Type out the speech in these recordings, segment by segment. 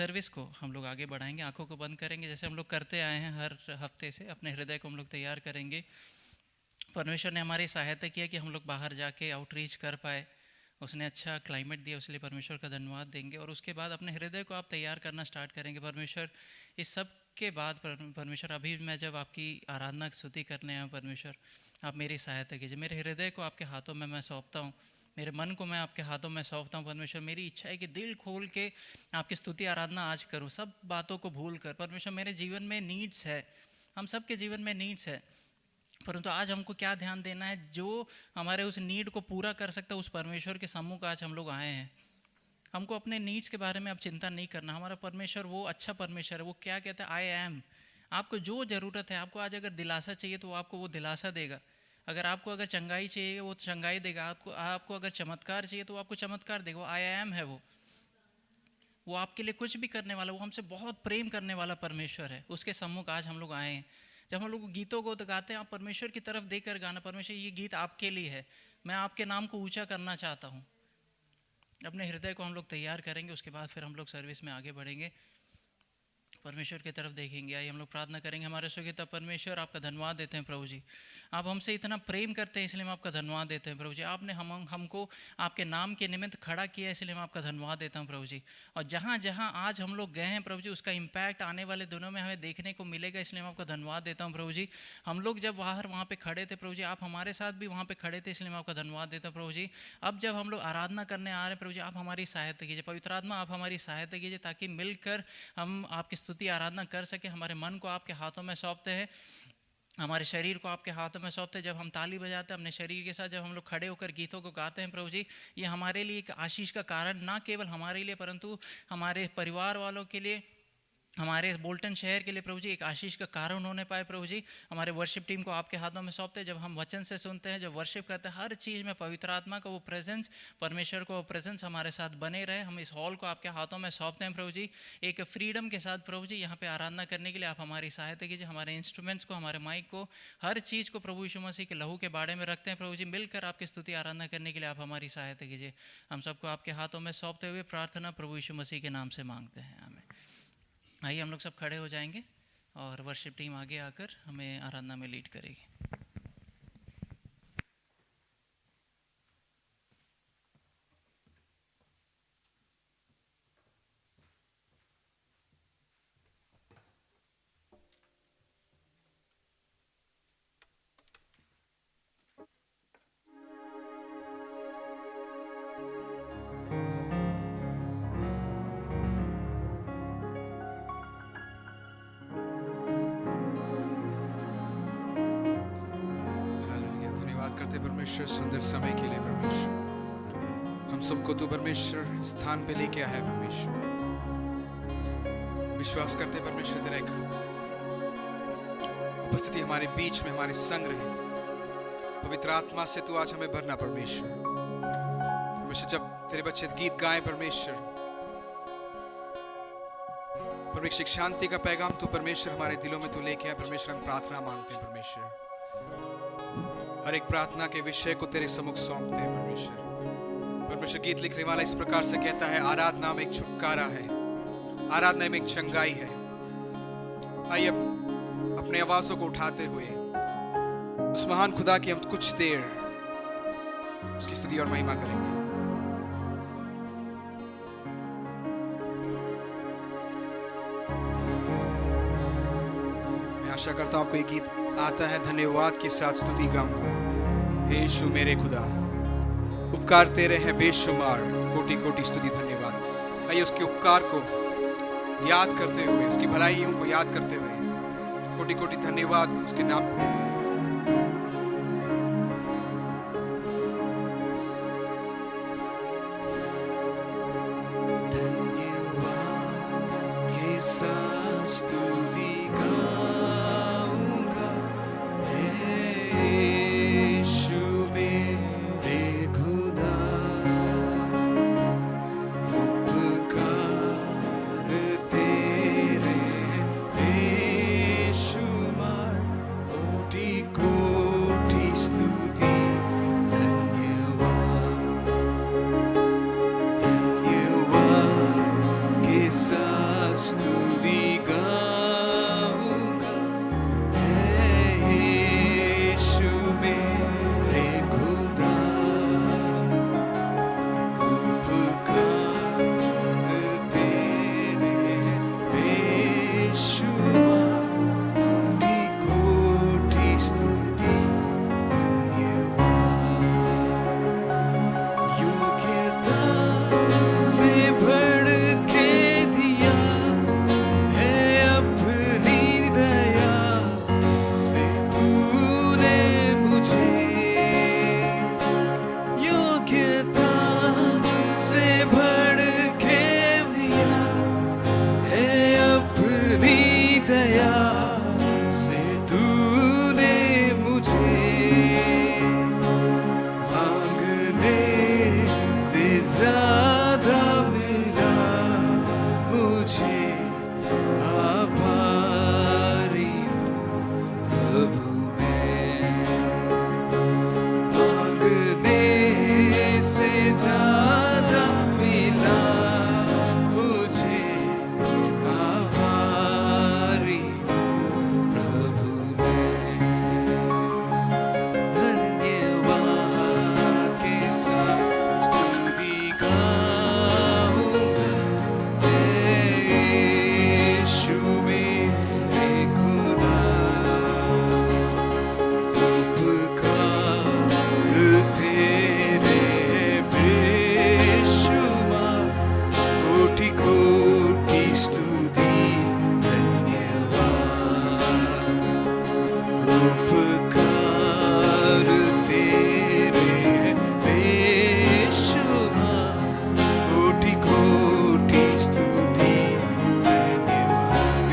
Service को हम लोग आगे बढ़ाएंगे। आंखों को बंद करेंगे जैसे हम लोग करते आए हैं हर हफ्ते से। अपने हृदय को हम लोग तैयार करेंगे। परमेश्वर ने हमारी सहायता किया कि हम लोग बाहर जाके आउटरीच कर पाए। उसने अच्छा क्लाइमेट दिया, उसके लिए परमेश्वर का धन्यवाद देंगे। और उसके बाद अपने हृदय को आप तैयार करना स्टार्ट करेंगे। परमेश्वर इस सब के बाद परमेश्वर अभी मैं जब आपकी आराधना स्तुति करने आया, परमेश्वर आप मेरी सहायता कीजिए। मेरे हृदय को आपके हाथों में मैं सौंपता हूँ, मेरे मन को मैं आपके हाथों में सौंपता हूँ। परमेश्वर मेरी इच्छा है कि दिल खोल के आपकी स्तुति आराधना आज करूँ, सब बातों को भूल कर। परमेश्वर मेरे जीवन में नीड्स है, हम सबके जीवन में नीड्स है, परंतु आज हमको क्या ध्यान देना है, जो हमारे उस नीड को पूरा कर सकता है उस परमेश्वर के सम्मुख आज हम लोग आए हैं। हमको अपने नीड्स के बारे में अब चिंता नहीं करना। हमारा परमेश्वर वो अच्छा परमेश्वर है, वो क्या कहता है, आई एम। आपको जो ज़रूरत है, आपको आज अगर दिलासा चाहिए तो आपको वो दिलासा देगा। अगर चंगाई चाहिए वो चंगाई देगा। आपको अगर चमत्कार चाहिए तो आपको चमत्कार देगा। वो आई एम है, वो आपके लिए कुछ भी करने वाला, वो हमसे बहुत प्रेम करने वाला परमेश्वर है। उसके सम्मुख आज हम लोग आए हैं। जब हम लोग गीतों को गाते हैं, आप परमेश्वर की तरफ देखकर गाना, परमेश्वर ये गीत आपके लिए है, मैं आपके नाम को ऊंचा करना चाहता हूँ। अपने हृदय को हम लोग तैयार करेंगे, उसके बाद फिर हम लोग सर्विस में आगे बढ़ेंगे, परमेश्वर की तरफ देखेंगे। आइए हम लोग प्रार्थना करेंगे। हमारे स्वर्गीय परमेश्वर, आपका धन्यवाद देते हैं प्रभु जी। आप हमसे इतना प्रेम करते हैं, इसलिए हम आपका धन्यवाद देते हैं प्रभु जी। आपने हमको आपके नाम के निमित्त खड़ा किया, इसलिए मैं आपका धन्यवाद देता हूं प्रभु जी। और जहाँ जहाँ आज हम लोग गए हैं प्रभु जी, उसका इम्पैक्ट आने वाले दिनों में हमें देखने को मिलेगा, इसलिए मैं आपका धन्यवाद देता हूँ प्रभु जी। हम लोग जब वहाँ पे खड़े थे प्रभु जी, आप हमारे साथ भी वहाँ पे खड़े थे, इसलिए मैं आपका धन्यवाद देता हूँ प्रभु जी। अब जब हम लोग आराधना करने आ रहे हैं प्रभु जी, आप हमारी सहायता कीजिए। पवित्र आत्मा, आप हमारी सहायता कीजिए, ताकि मिलकर हम आपकी स्तुति आराधना कर सके। हमारे मन को आपके हाथों में सौंपते हैं, हमारे शरीर को आपके हाथों में सौंपते हैं। जब हम ताली बजाते हैं अपने शरीर के साथ, जब हम लोग खड़े होकर गीतों को गाते हैं प्रभु जी, ये हमारे लिए एक आशीष का कारण, ना केवल हमारे लिए परंतु हमारे परिवार वालों के लिए, हमारे बोल्टन शहर के लिए प्रभु जी एक आशीष का कारण होने पाए प्रभु जी। हमारे वर्शिप टीम को आपके हाथों में सौंपते हैं। जब हम वचन से सुनते हैं, जब वर्शिप करते हैं, हर चीज़ में पवित्र आत्मा का वो प्रेजेंस, परमेश्वर को वो प्रेजेंस हमारे साथ बने रहे। हम इस हॉल को आपके हाथों में सौंपते हैं प्रभु जी, एक फ्रीडम के साथ प्रभु जी। यहाँ पे आराधना करने के लिए आप हमारी सहायता कीजिए। हमारे इंस्ट्रूमेंट्स को, हमारे माइक को, हर चीज़ को प्रभु यीशु मसीह के लहू के बाड़े में रखते हैं प्रभु जी। मिलकर आपकी स्तुति आराधना करने के लिए आप हमारी सहायता कीजिए। हम सबको आपके हाथों में सौंपते हुए प्रार्थना प्रभु यीशु मसीह के नाम से मांगते हैं, आमीन। आइए हम लोग सब खड़े हो जाएंगे और वर्शिप टीम आगे आकर हमें आराधना में लीड करेगी। परमेश्वर सुंदर समय के लिए परमेश्वर, हम सबको तू परमेश्वर स्थान पे लेके आया है परमेश्वर। विश्वास करते परमेश्वर तेरा एक उपस्थिति हमारे बीच में, हमारे संग रहे। पवित्र आत्मा से तू आज हमें भरना परमेश्वर। परमेश्वर जब तेरे बच्चे गीत गाएं परमेश्वर, परमेश्वर शांति का पैगाम तू परमेश्वर हमारे दिलों में तू लेके आए परमेश्वर। हम प्रार्थना मांगते हैं परमेश्वर, हर एक प्रार्थना के विषय को तेरे सम्मुख सौंपते हैं परमेश्वर। परमेश्वर गीत लिखने वाला इस प्रकार से कहता है, आराधना में एक छुटकारा है, आराधना में एक चंगाई है। आइए अपने आवाजों को उठाते हुए उस महान खुदा की हम कुछ देर उसकी स्तुति और महिमा करेंगे। मैं आशा करता हूं आपको ये गीत आता है। धन्यवाद के साथ स्तुति गाऊंगा। हे यीशु मेरे खुदा, उपकार तेरे हैं बेशुमार, कोटि कोटि स्तुति धन्यवाद। आइए उसके उपकार को याद करते हुए, उसकी भलाइयों को याद करते हुए कोटि कोटि धन्यवाद उसके नाम को देते हैं।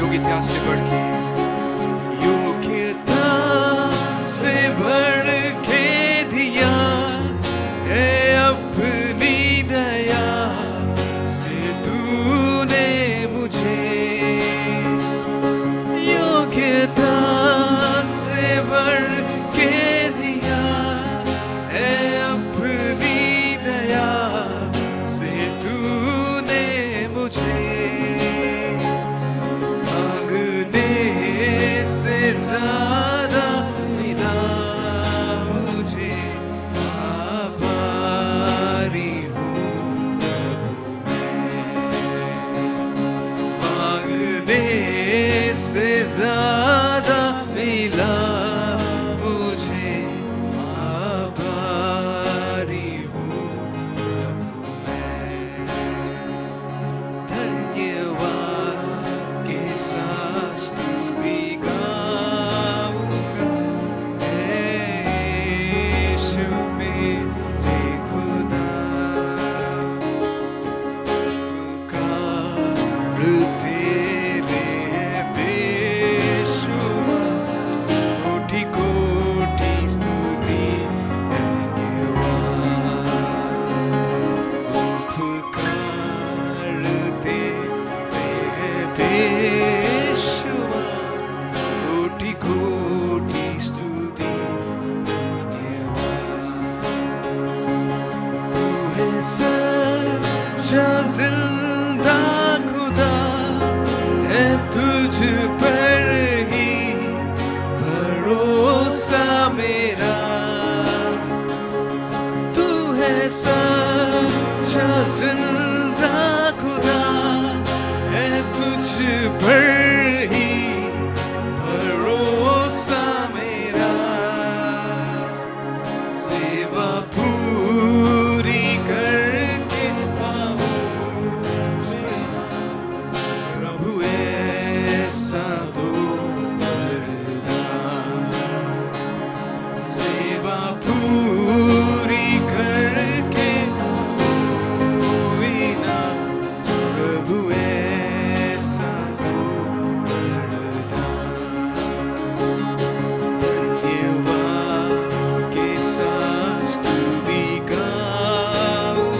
योग्यता से बढ़ के, योग्यता से बढ़ के दिया है अपनी दया से तूने मुझे, योग्यता से बढ़ के दिया है अपनी दया से तूने मुझे, मांगने से ज्यादा मिला मुझे, आभारी हूँ मांगने से ज्यादा मिला मुझे, आभारी हूँ धन्यवाद के साथ स्तुति गाऊंगा, हे यीशु मेरे खुदा, पुकार तेरे है बेशुमार, कोटि कोटि स्तुति धन्यवाद, पुकार तेरे है बेशुमार, कोटि कोटि स्तुति धन्यवाद, तू है सच्चा जिंदा खुदा, है तुझ पर ही भरोसा मेरा, तू है सच्चा जिंदा खुदा, है तुझ पर ही भरोसा मेरा, सेवा पूरी करके पाऊं प्रभु ऐसा तो वरदान, सेवा पूरी करके कोई ना प्रभु ऐसा तो वरदान, धन्यवाद के साथ स्तुति गाऊं,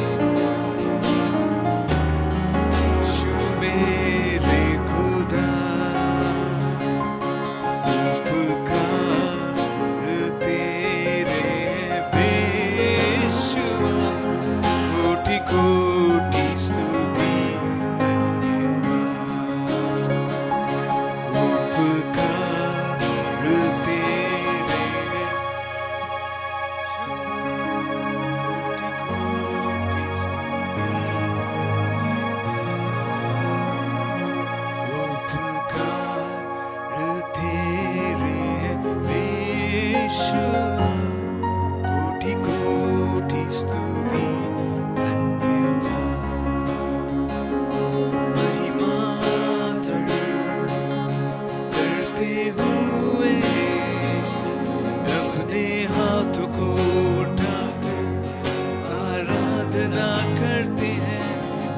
यीशु मेरे खुदा, उपकार तेरे बेशुमार, कोटि कोटि स्तुति धन्यवाद, उपकार तेरे उपकार तेरे बेशुमार, कोटि कोटि स्तुति धन्यवाद, महिमा करते हुए अपने हाथों को उठाकर आराधना करते हैं,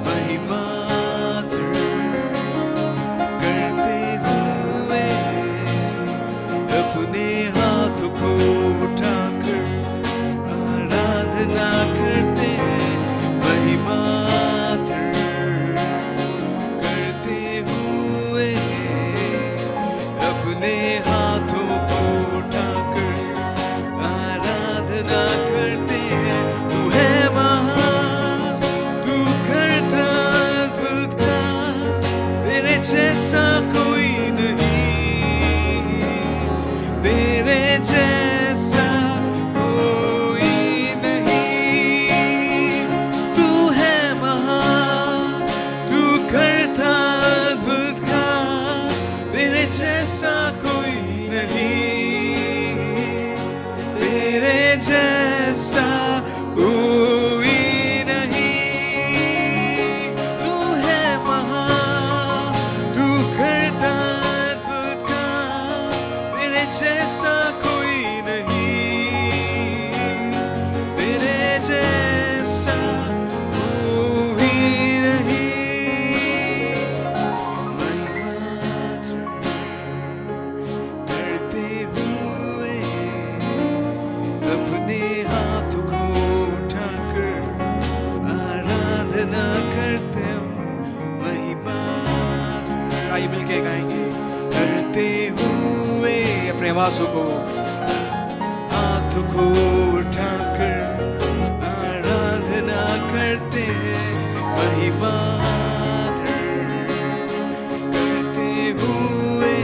महिमा करते हुए अपने हाथों को उठाकर आराधना करते हैं, महिमा करते हुए अपने हाथों को उठाकर आराधना करते हैं, तू है महान, तू करता अद्भुत काम, तेरे जैसा कोई नहीं, तेरे जैसा कोई नहीं, तू है महान, तू करता अद्भुत काम, तेरे जैसा कोई नहीं, तेरे जैसा कोई नहीं, तू है महान, तू करता अद्भुत काम, तेरे जैसा कोई नहीं, तेरे जैसा कोई नहीं, महिमा आवाजों को, हाथों को उठाकर आराधना करते हैं, महिमा करते हुए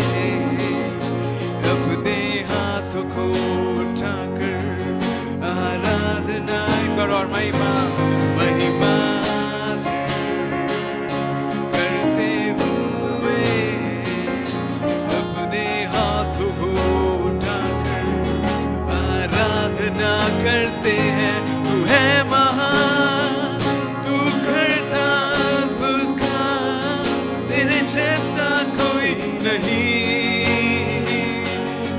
अपने हाथों को उठाकर आराधना और महिमा महिमा करते हुए अपने हाथों को उठाकर आराधना करते हैं। तू है महान, तू करता खुद का, तेरे जैसा कोई नहीं,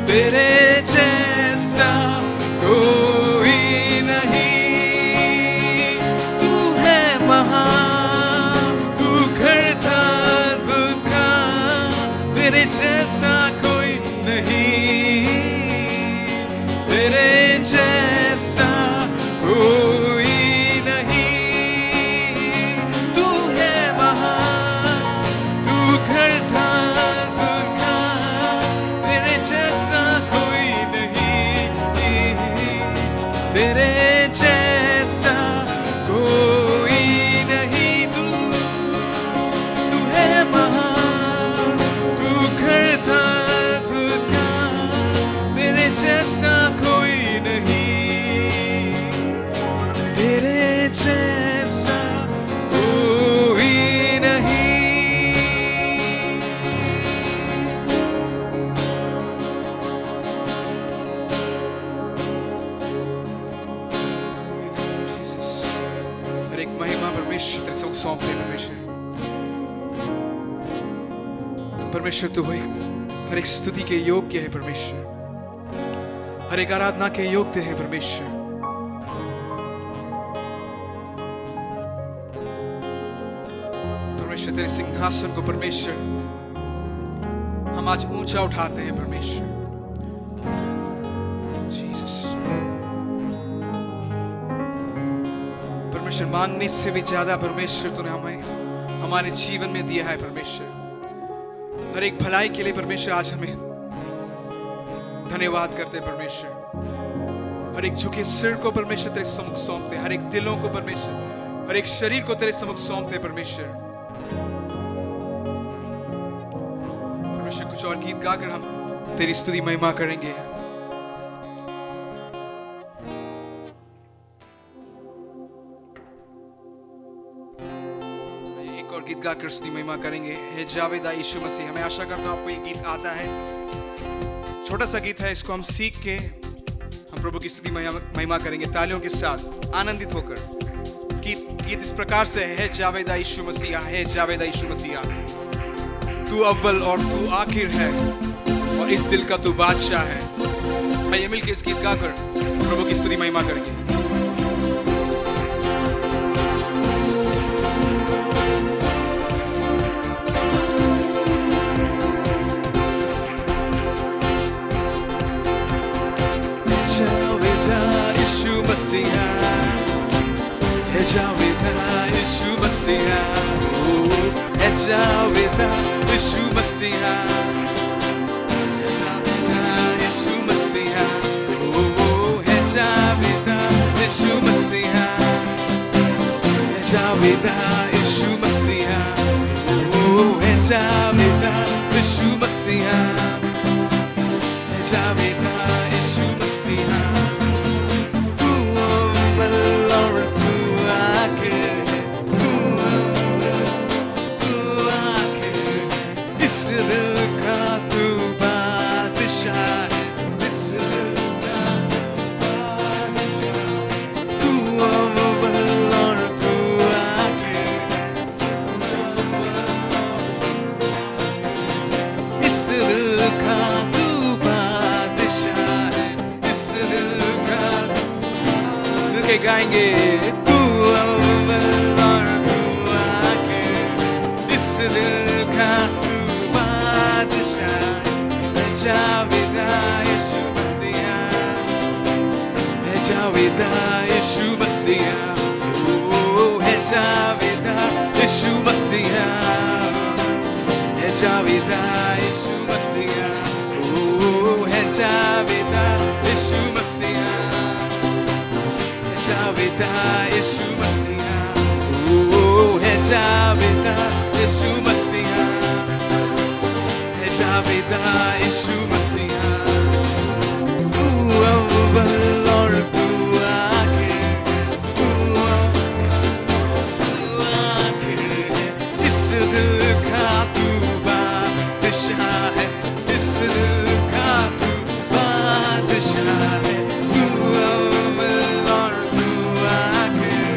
तेरे जैसा कोई नहीं। तू है महान, तू करता खुद का, तेरे जैसा कोई नहीं, तेरे जैसा कोई नहीं। तू है महान, तू करता खुद का, तेरे जैसा कोई नहीं, तेरे जैसा कोई नहीं। तू है महान, तू करता खुद का, तेरे जैसा कोई नहीं, तेरे जैसा कोई नहीं। हर एक महिमा परमेश्वर तेरे सब सौंपते हैं परमेश्वर। परमेश्वर तू हर एक स्तुति के योग्य है परमेश्वर, हर एक आराधना के योग्य है परमेश्वर। परमेश्वर तेरे सिंहासन को परमेश्वर हम आज ऊंचा उठाते हैं परमेश्वर। जीसस परमेश्वर, मांगने से भी ज्यादा परमेश्वर तूने हमारे जीवन में दिया है परमेश्वर। हर एक भलाई के लिए परमेश्वर आज हमें धन्यवाद करते हैं परमेश्वर। हर एक झुके सिर को परमेश्वर तेरे सम्मुख सौंपते हैं, हर एक दिलों को परमेश्वर, हर एक शरीर को तेरे सम्मुख सौंपते हैं परमेश्वर। परमेश्वर कुछ और गीत गाकर हम तेरी स्तुति महिमा करेंगे। एक और गीत गाकर स्तुति महिमा करेंगे। हे जावेदा यीशु मसीह। मैं आशा करता हूं आपको ये गीत आता है। छोटा सा गीत है, इसको हम सीख के हम प्रभु की स्तुति महिमा करेंगे तालियों के साथ, आनंदित होकर। गीत इस प्रकार से है, जावेदा यीशु मसीहा, है जावेदा यीशु मसीहा, तू अव्वल और तू आखिर है, और इस दिल का तू बादशाह है। आइए मिलकर इस गीत गाकर प्रभु की स्तुति महिमा करेंगे। जावेदा यीशु मसीहा, है जावेदा यीशु मसीहा, है जावेदा यीशु मसीहा, है जावेदा यीशु मसीहा, है जावेदा यीशु मसीहा, है जावेदा यीशु मसीहा, है जावेदा यीशु मसीहा, है जावेदा यीशु मसीहा। तू अव्वल और तू आखिर, तू आखिर, इस दिल का तू बादशाह है, इस दिल का बादशाह। तू अव्वल और तू आखिर, इस दिल का तू बादशाह है, इस दिल का। मिलके गाएंगे। तू अव्वल और तू आखिर, इस दिल का तू बादशाह है, जावेदा यीशु मसीहा, है जावेदा यीशु मसीहा, है जावेदा यीशु मसीहा, है जावेदा यीशु मसीहा, है जावेदा यीशु मसीहा, तू अव्वल और तू आखिर, तू आखिर है। इस दिल का तू बादशाह है, इस दिल का तू बादशाह है। तू अव्वल और तू आखिर,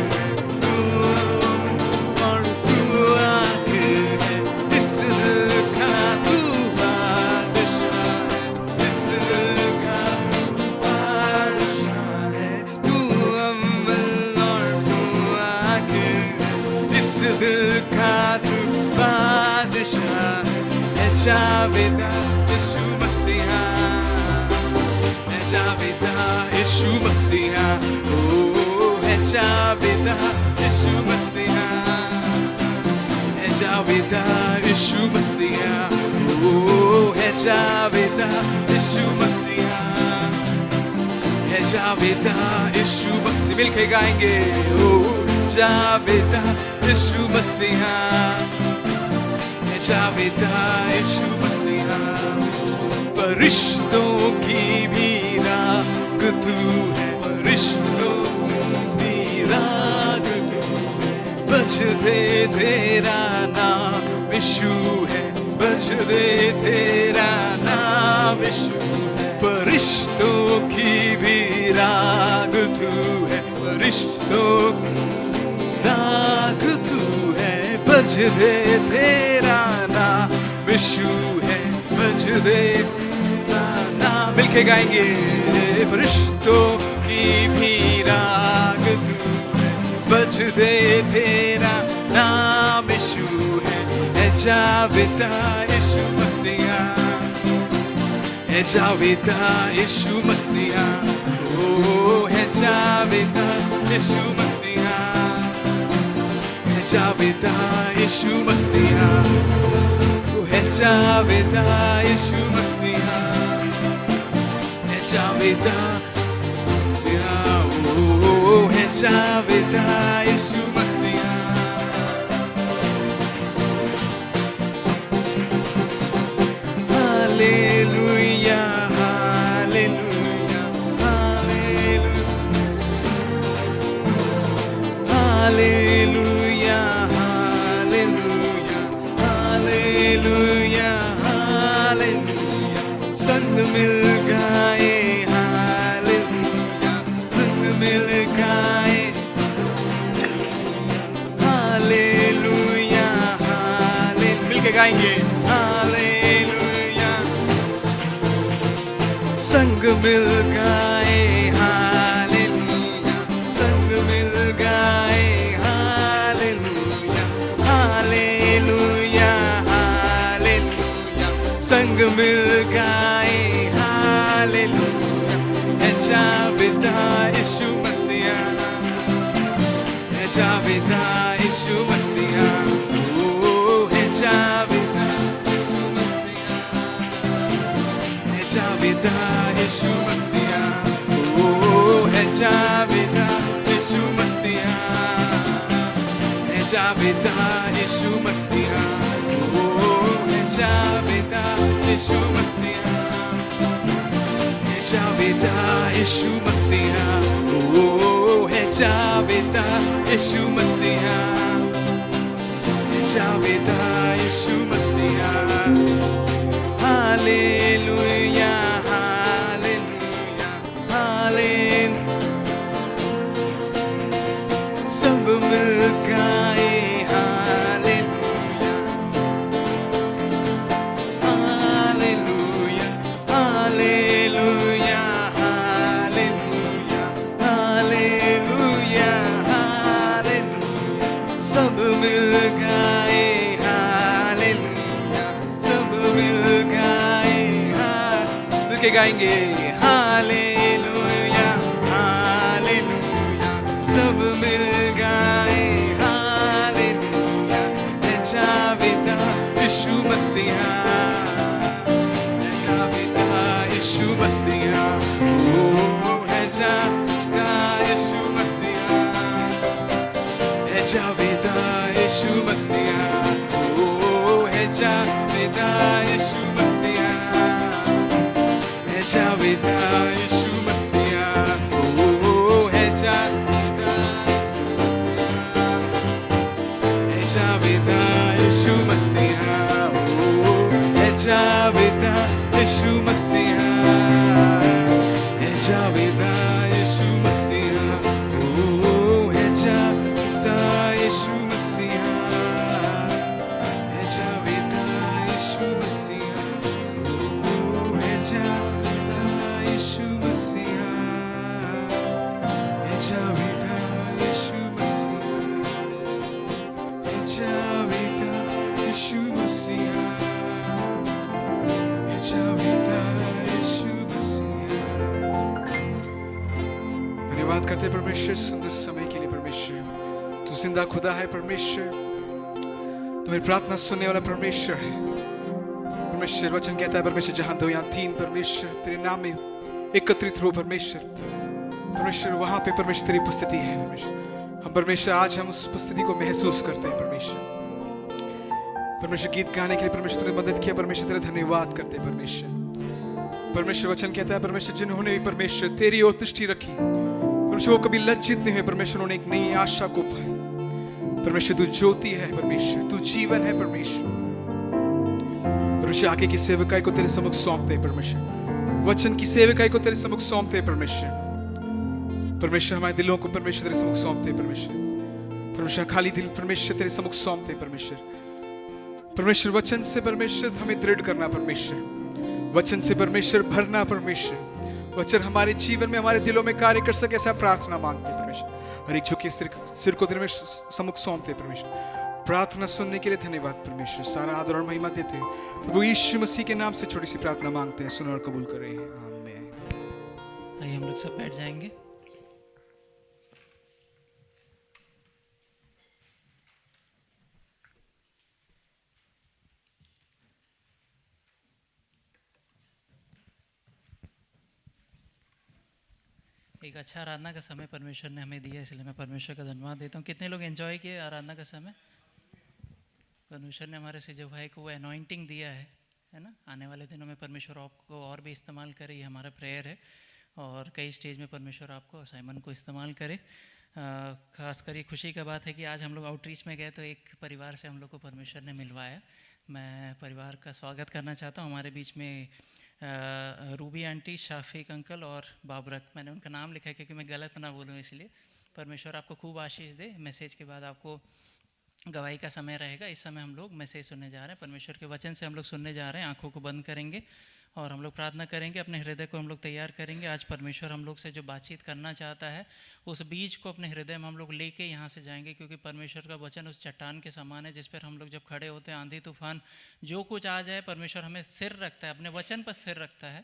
तू अव्वल और तू आखिर है। इस दिल का तू बादशाह है, इस दिल का तू बादशाह है। तू अव्वल और तू आखिर है, इस दिल का तू बादशाह है। जावेदा यीशु मसीहा, जावेदा यीशु मसीहा, ओ है जावेदा यीशु मसीहा, है जावेदा यीशु मसीहा, ओ है जावेदा यीशु मसीहा, है जावेदा यीशु मसीहा। मिलके गाएंगे, ओ जावेदा यीशु मसीहा, जावेदा यीशु मसीहा। फरिश्तों की भी राग तू है, फरिश्तों की राग तू है। बज दे तेरा नाम यीशु है, बज दे तेरा नाम यीशु है। फरिश्तों की भी राग तू है, फरिश्तों की राग तू है। बज दे तेरा नाम यीशु है, बज दे तेरा नाम। मिलके गाएंगे, फरिश्तों की भी राग तू है, बज दे तेरा नाम यीशु है। जावेदा यीशु मसीहा, है जावेदा यीशु मसीहा, ओ है जावेदा यीशु मसीहा, है जावेदा यीशु मसीहा, ओ है जावेदा यीशु मसीहा, है जावेदा, ओ है जावेदा यीशु मसीहा। Hallelujah, hallelujah, hallelujah, hallelujah, hallelujah, hallelujah, hallelujah। संग मिल गाए hallelujah, संग मिल गाए hallelujah, hallelujah। मिलके गाएंगे hallelujah, संग मिल गाए हालेलुया, संग मिल गाए हालेलुया, हालेलुया, हालेलुया, संग मिल गाए हालेलुया। है जावेदा यीशु मसीहा, है जावेदा यीशु मसीहा, ओ है जावेदा यीशु मसीहा, है जावेदा यीशु मसीहा, ओ है जावेदा यीशु मसीहा, है जावेदा यीशु मसीहा, ओ है जावेदा यीशु मसीहा, है जावेदा यीशु मसीहा, ओ है जावेदा यीशु मसीहा, है जावेदा यीशु मसीहा। हालेलुया, सब मिल गाए hallelujah, hallelujah, hallelujah, hallelujah, hallelujah, hallelujah, सब मिल गाए हालेलुया, सब मिल गाए मिल के गाएंगे हालेलुया, हालेलुया, सब मिल गाए हालेलुया। है जावेदा यीशु मसीहा, है जावेदा यीशु मसीहा, ओ है जावेदा यीशु मसीहा, है जावेदा यीशु मसीहा, ओ है जावेदा यीशु मसीहा, यीशु मसीहा है जावेदा यीशु मसीहा ओ है जावेदा यीशु मसीहा है जावेदा यीशु मसीहा ओ है जावेदा यीशु मसीहा है जावेदा यीशु मसीहा है जावेदा यीशु मसीहा है जावेदा यीशु मसीहा। धन्यवाद करते हैं परमेश्वर सुंदर समय के लिए। परमेश्वर तू जिंदा खुदा है। परमेश्वर तू मेरी प्रार्थना सुनने वाला परमेश्वर है। परमेश्वर वचन कहता है परमेश्वर जहां दो या तीन परमेश्वर तेरे नाम में एकत्रित हो परमेश्वर, परमेश्वर वहां पे परमेश्वर तेरी उपस्थिति है। परमेश्वर हम परमेश्वर आज हम उस उपस्थिति को महसूस करते हैं। परमेश्वर परमेश्वर गीत गाने के लिए परमेश्वर ने मदद किया। परमेश्वर तेरा धन्यवाद करते हैं। परमेश्वर परमेश्वर वचन कहता है परमेश्वर जिन्होंने भी परमेश्वर तेरी ओर दृष्टि रखी परमेश्वर वो कभी लज्जित नहीं हुए। परमेश्वर उन्होंने एक नई आशा को पाई। परमेश्वर तू ज्योति है। परमेश्वर तू जीवन है। परमेश्वर परमेश्वर आगे की सेवकाई को तेरे सम्मुख सौंपते हैं। परमेश्वर वचन की सेवकाई को तेरे सम्मुख सौंपते हैं। परमेश्वर परमेश्वर हमारे दिलों को परमेश्वर तेरे सम्मुख सौंपते हैं। परमेश्वर परमेश्वर खाली दिल परमेश्वर तेरे सम्मुख सौंपते हैं। परमेश्वर परमेश्वर वचन से परमेश्वर हमें दृढ़ करना। परमेश्वर वचन से परमेश्वर भरना। परमेश्वर वचन हमारे जीवन में हमारे दिलों में कार्य कर सके ऐसा प्रार्थना मांगते हैं। परमेश्वर हर एक झुके सिर को तेरे में सम्मुख सौंपते हैं। परमेश्वर प्रार्थना सुनने के लिए धन्यवाद। परमेश्वर सारा आदर और महिमा देते हैं। प्रभु यीशु मसीह के नाम से छोटी सी प्रार्थना मांगते हैं। सुनो और कबूल करें। आमीन। आइए हम लोग सब बैठ जाएंगे। एक अच्छा आराधना का समय परमेश्वर ने हमें दिया, इसलिए मैं परमेश्वर का धन्यवाद देता हूँ। कितने लोग एंजॉय किए आराधना का समय? परमेश्वर ने हमारे से जो भाई को वो अनॉइंटिंग दिया है ना, आने वाले दिनों में परमेश्वर आपको और भी इस्तेमाल करे, ये हमारा प्रेयर है। और कई स्टेज में परमेश्वर आपको साइमन को इस्तेमाल करे। खासकर ये खुशी का बात है कि आज हम लोग आउटरीच में गए तो एक परिवार से हम लोग को परमेश्वर ने मिलवाया। मैं परिवार का स्वागत करना चाहता हूँ। हमारे बीच में रूबी आंटी, शाफिक अंकल और बाबरक, मैंने उनका नाम लिखा है क्योंकि मैं गलत ना बोलूँ इसलिए। परमेश्वर आपको खूब आशीष दे। मैसेज के बाद आपको गवाही का समय रहेगा। इस समय हम लोग मैसेज सुनने जा रहे हैं, परमेश्वर के वचन से हम लोग सुनने जा रहे हैं। आंखों को बंद करेंगे और हम लोग प्रार्थना करेंगे, अपने हृदय को हम लोग तैयार करेंगे। आज परमेश्वर हम लोग से जो बातचीत करना चाहता है उस बीज को अपने हृदय में हम लोग लेके यहाँ से जाएंगे, क्योंकि परमेश्वर का वचन उस चट्टान के समान है जिस पर हम लोग जब खड़े होते हैं, आंधी तूफान जो कुछ आ जाए, परमेश्वर हमें स्थिर रखता है, अपने वचन पर स्थिर रखता है।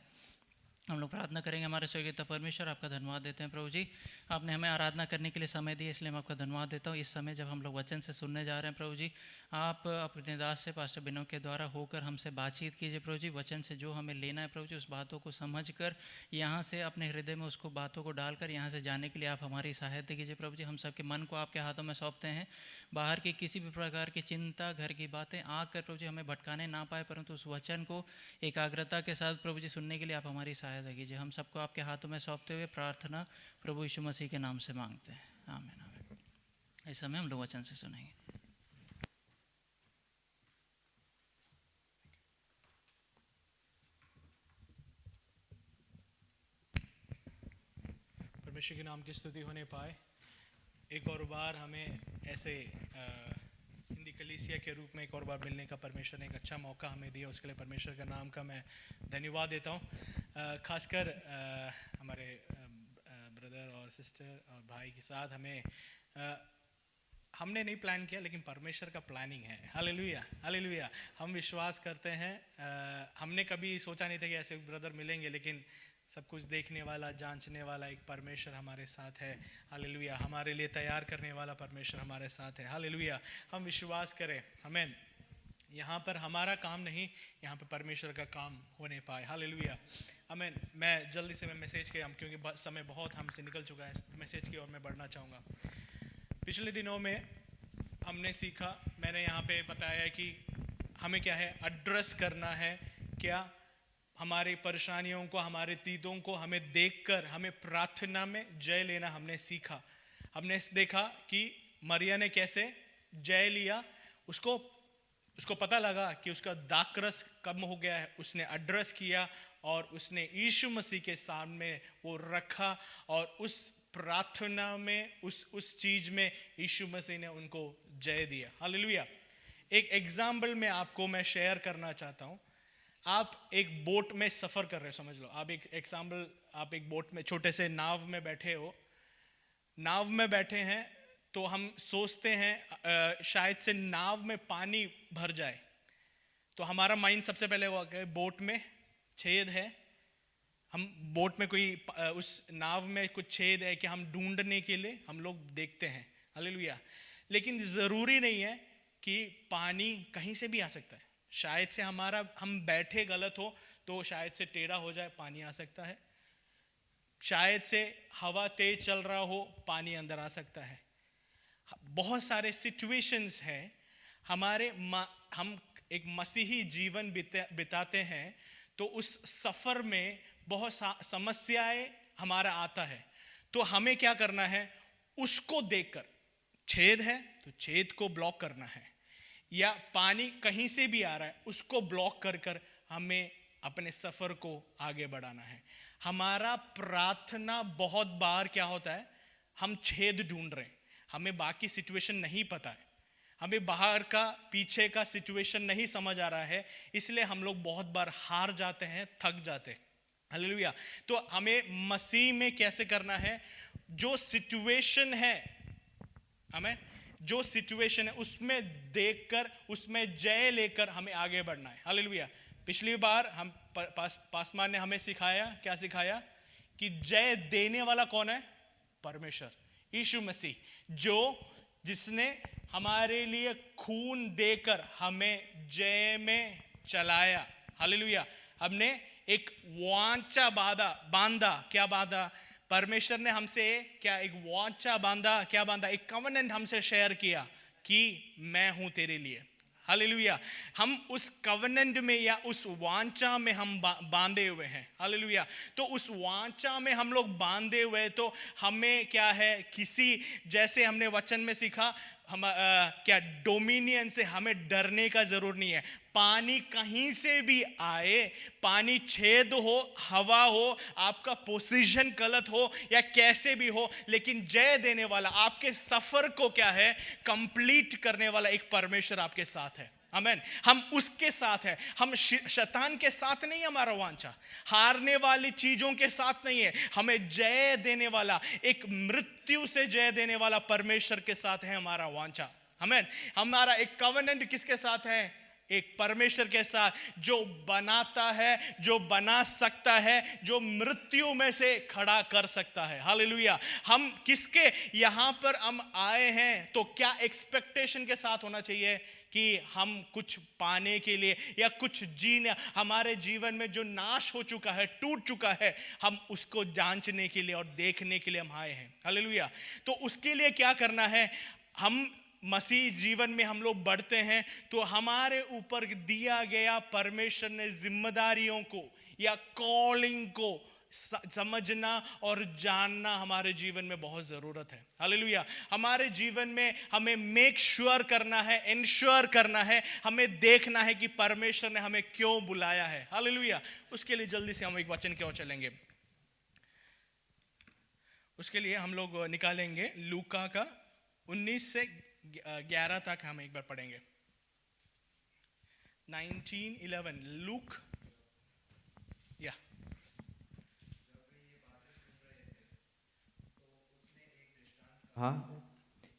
हम लोग प्रार्थना करेंगे। हमारे स्वर्गीय परमेश्वर, आपका धन्यवाद देते हैं प्रभु जी, आपने हमें आराधना करने के लिए समय दिया, इसलिए मैं आपका धन्यवाद देता हूँ। इस समय जब हम लोग वचन से सुनने जा रहे हैं प्रभु जी, आप अपने दास से पास्टर बिनो के द्वारा होकर हमसे बातचीत कीजिए प्रभु जी। वचन से जो हमें लेना है प्रभु जी, उस बातों को समझकर यहाँ से अपने हृदय में उसको बातों को डालकर यहाँ से जाने के लिए आप हमारी सहायता कीजिए प्रभु जी। हम सबके मन को आपके हाथों में सौंपते हैं। बाहर की किसी भी प्रकार की चिंता, घर की बातें आकर प्रभु जी हमें भटकाने ना पाए, परंतु उस वचन को एकाग्रता के साथ प्रभु जी सुनने के लिए आप हमारी सहायता कीजिए। हम सबको आपके हाथों में सौंपते हुए प्रार्थना प्रभु यीशु मसीह के नाम से मांगते हैं, आमीन आमीन। इस समय हम लोग वचन से सुनेंगे। परमेश्वर के नाम की स्तुति होने पाए। एक और बार हमें ऐसे हिंदी कलीसिया के रूप में एक और बार मिलने का परमेश्वर ने एक अच्छा मौका हमें दिया, उसके लिए परमेश्वर का नाम का मैं धन्यवाद देता हूँ। खासकर हमारे ब्रदर और सिस्टर और भाई के साथ हमने नहीं प्लान किया, लेकिन परमेश्वर का प्लानिंग है। Hallelujah hallelujah. हम विश्वास करते हैं, हमने कभी सोचा नहीं था कि ऐसे ब्रदर मिलेंगे, लेकिन सब कुछ देखने वाला, जांचने वाला एक परमेश्वर हमारे साथ है। हालेलुया। हमारे लिए तैयार करने वाला परमेश्वर हमारे साथ है। हालेलुया। हम विश्वास करें, हमें यहाँ पर हमारा काम नहीं, यहाँ पर परमेश्वर का काम होने पाए। हालेलुया। आमीन। मैं जल्दी से मैसेज के, क्योंकि समय बहुत हमसे निकल चुका है, मैसेज की ओर मैं बढ़ना चाहूँगा। पिछले दिनों में हमने सीखा, मैंने यहाँ पे बताया कि हमें क्या है, एड्रेस करना है। क्या हमारी परेशानियों को, हमारे तीतों को हमें देखकर हमें प्रार्थना में जय लेना हमने सीखा। हमने देखा कि मरिया ने कैसे जय लिया, उसको उसको पता लगा कि उसका दाकरस कम हो गया है, उसने एड्रेस किया और उसने यीशु मसीह के सामने वो रखा, और उस प्रार्थना में उस चीज में यीशु मसीह ने उनको जय दिया। हालेलुया। एक एग्जाम्पल में आपको मैं शेयर करना चाहता हूँ। आप एक बोट में सफर कर रहे हो, समझ लो आप एक एग्जाम्पल, आप एक बोट में छोटे से नाव में बैठे हो, नाव में बैठे हैं, तो हम सोचते हैं शायद से नाव में पानी भर जाए, तो हमारा माइंड सबसे पहले वो बोट में छेद है, हम बोट में कोई उस नाव में कुछ छेद है कि हम ढूंढने के लिए हम लोग देखते हैं। हालेलुया। लेकिन ज़रूरी नहीं है कि पानी कहीं से भी आ सकता है। शायद से हम बैठे गलत हो तो शायद से टेढ़ा हो जाए, पानी आ सकता है। शायद से हवा तेज चल रहा हो, पानी अंदर आ सकता है। बहुत सारे सिचुएशंस हैं हम एक मसीही जीवन बिताते हैं, तो उस सफ़र में बहुत समस्याएं हमारा आता है, तो हमें क्या करना है, उसको देखकर, छेद है तो छेद को ब्लॉक करना है, या पानी कहीं से भी आ रहा है उसको ब्लॉक कर हमें अपने सफ़र को आगे बढ़ाना है। हमारा प्रार्थना बहुत बार क्या होता है, हम छेद ढूंढ रहे हैं, हमें बाकी सिचुएशन नहीं पता है, हमें बाहर का पीछे का सिचुएशन नहीं समझ आ रहा है, इसलिए हम लोग बहुत बार हार जाते हैं, थक जाते हैं। हालेलुया। तो हमें मसीह में कैसे करना है, जो सिचुएशन है, हमें जो सिचुएशन है उसमें देखकर, उसमें जय लेकर हमें आगे बढ़ना है। हालेलुया। पिछली बार हम पासमान ने हमें सिखाया, क्या सिखाया, कि जय देने वाला कौन है, परमेश्वर, यीशु मसीह, जिसने हमारे लिए खून देकर हमें जय में चलाया। हालेलुया। हमने एक वाचा बांधा, क्या बांधा, परमेश्वर ने हमसे क्या एक वाचा बांधा, क्या बांधा, एक कवनेंट हमसे शेयर किया कि मैं हूं तेरे लिए। हालेलुया। हम उस कवनेंट में या उस वाचा में हम बांधे हुए हैं। हालेलुया। तो उस वाचा में हम लोग बांधे हुए, तो हमें क्या है, किसी, जैसे हमने वचन में सीखा, हम क्या डोमिनियन से हमें डरने का जरूर नहीं है। पानी कहीं से भी आए, पानी छेद हो, हवा हो, आपका पोजीशन गलत हो या कैसे भी हो, लेकिन जय देने वाला, आपके सफर को क्या है, कंप्लीट करने वाला एक परमेश्वर आपके साथ है। आमेन। हम उसके साथ है, हम शैतान के साथ नहीं, हमारा वांछा हारने वाली चीजों के साथ नहीं है, हमें जय देने वाला, एक मृत्यु से जय देने वाला परमेश्वर के साथ है हमारा वांछा। आमेन। हमारा एक कवेनेंट किसके साथ है, एक परमेश्वर के साथ, जो बनाता है, जो बना सकता है, जो मृत्यु में से खड़ा कर सकता है। हालेलुया। हम किसके यहां पर हम आए हैं, तो क्या एक्सपेक्टेशन के साथ होना चाहिए कि हम कुछ पाने के लिए या कुछ जीने, हमारे जीवन में जो नाश हो चुका है, टूट चुका है, हम उसको जांचने के लिए और देखने के लिए हम आए हैं। हालेलुया। तो उसके लिए क्या करना है, हम मसीह जीवन में हम लोग बढ़ते हैं, तो हमारे ऊपर दिया गया परमेश्वर ने जिम्मेदारियों को या कॉलिंग को समझना और जानना हमारे जीवन में बहुत ज़रूरत है। हालेलुया। हमारे जीवन में हमें मेक श्योर करना है, इंश्योर करना है, हमें देखना है कि परमेश्वर ने हमें क्यों बुलाया है। हालेलुया। उसके लिए जल्दी से हम एक वचन की ओर चलेंगे। उसके लिए हम लोग निकालेंगे लूका का 19 से 11 तक, हम एक बार पढ़ेंगे। 19:11 लूक, या हाँ,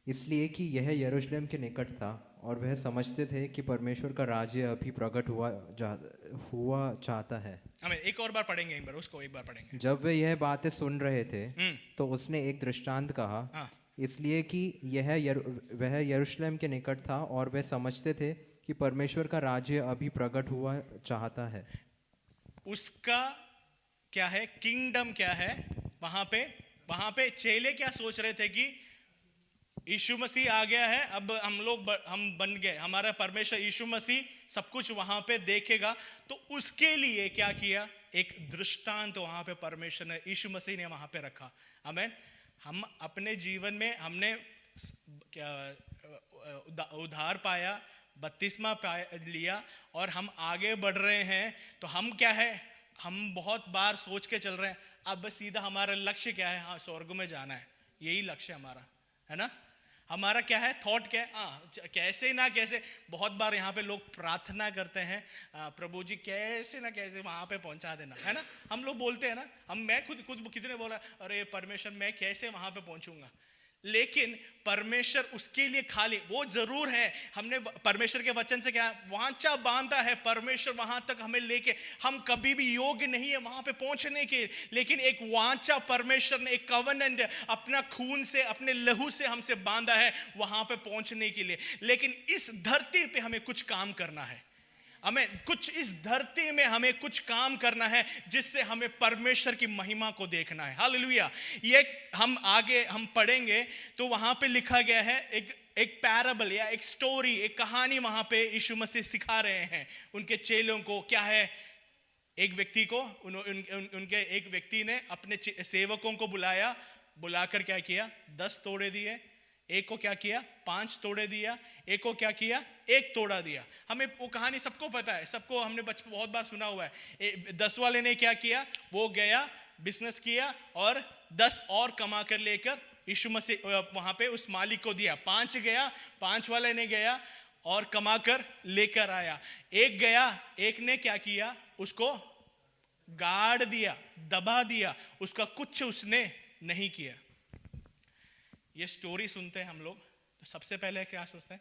इसलिए कि यह यरूशलेम के निकट था और वह समझते थे कि परमेश्वर का राज्य अभी प्रकट हुआ चाहता है। हमें एक और बार पढ़ेंगे, एक बार उसको एक बार पढ़ेंगे। जब वे यह बातें सुन रहे थे तो उसने एक दृष्टांत कहा, इसलिए कि वह यरूशलेम के निकट था और वे समझते थे कि परमेश्वर का राज्य अभी प्रकट हुआ चाहता है। उसका क्या है, किंगडम क्या है, वहां पे चेले क्या सोच रहे थे कि यीशु मसीह आ गया है, अब हम बन गए, हमारा परमेश्वर यीशु मसीह सब कुछ वहां पे देखेगा। तो उसके लिए क्या किया, एक दृष्टांत वहां पे परमेश्वर ने, यीशु मसीह ने वहां पे रखा। आमीन। हम अपने जीवन में हमने क्या उद्धार पाया, बपतिस्मा लिया और हम आगे बढ़ रहे हैं, तो हम क्या है, हम बहुत बार सोच के चल रहे हैं अब बस सीधा हमारा लक्ष्य क्या है, हाँ स्वर्ग में जाना है, यही लक्ष्य हमारा है ना। हमारा क्या है, थॉट क्या है, कैसे ना कैसे। बहुत बार यहाँ पे लोग प्रार्थना करते हैं, प्रभु जी कैसे ना कैसे वहाँ पे पहुँचा देना, है ना। हम लोग बोलते हैं ना, मैं खुद कितने बोला, अरे परमेश्वर मैं कैसे वहाँ पे पहुँचूंगा। लेकिन परमेश्वर उसके लिए खाली, वो जरूर है, हमने परमेश्वर के वचन से क्या वाचा बांधा है, परमेश्वर वहां तक हमें लेके, हम कभी भी योग्य नहीं है वहां पे पहुंचने के, लेकिन एक वाचा परमेश्वर ने, एक कवनेंट अपना खून से, अपने लहू से हमसे बांधा है वहां पे पहुंचने के लिए। लेकिन इस धरती पे हमें कुछ काम करना है, हमें कुछ इस धरती में हमें कुछ काम करना है जिससे हमें परमेश्वर की महिमा को देखना है। हालेलुया। ये हम आगे हम पढ़ेंगे तो वहां पे लिखा गया है, एक पैराबल या एक स्टोरी, एक कहानी वहां पे यीशु मसीह सिखा रहे हैं उनके चेलों को। क्या है, एक व्यक्ति को उनके एक व्यक्ति ने अपने सेवकों को बुलाकर क्या किया, 10 तोड़े दिए, एक को क्या किया 5 तोड़े दिया, एक को क्या किया 1 तोड़ा दिया। हमें वो कहानी सबको पता है, सबको हमने बहुत बार सुना हुआ है। 10 वाले ने क्या किया, वो गया बिजनेस किया और 10 और कमा कर लेकर यीशु मसीह वहां पे उस मालिक को दिया। 5 गया, 5 वाले ने गया और कमा कर लेकर आया। एक गया, एक ने क्या किया, उसको गाड़ दिया, दबा दिया, उसका कुछ उसने नहीं किया। ये स्टोरी सुनते हैं हम लोग तो सबसे पहले क्या सोचते हैं,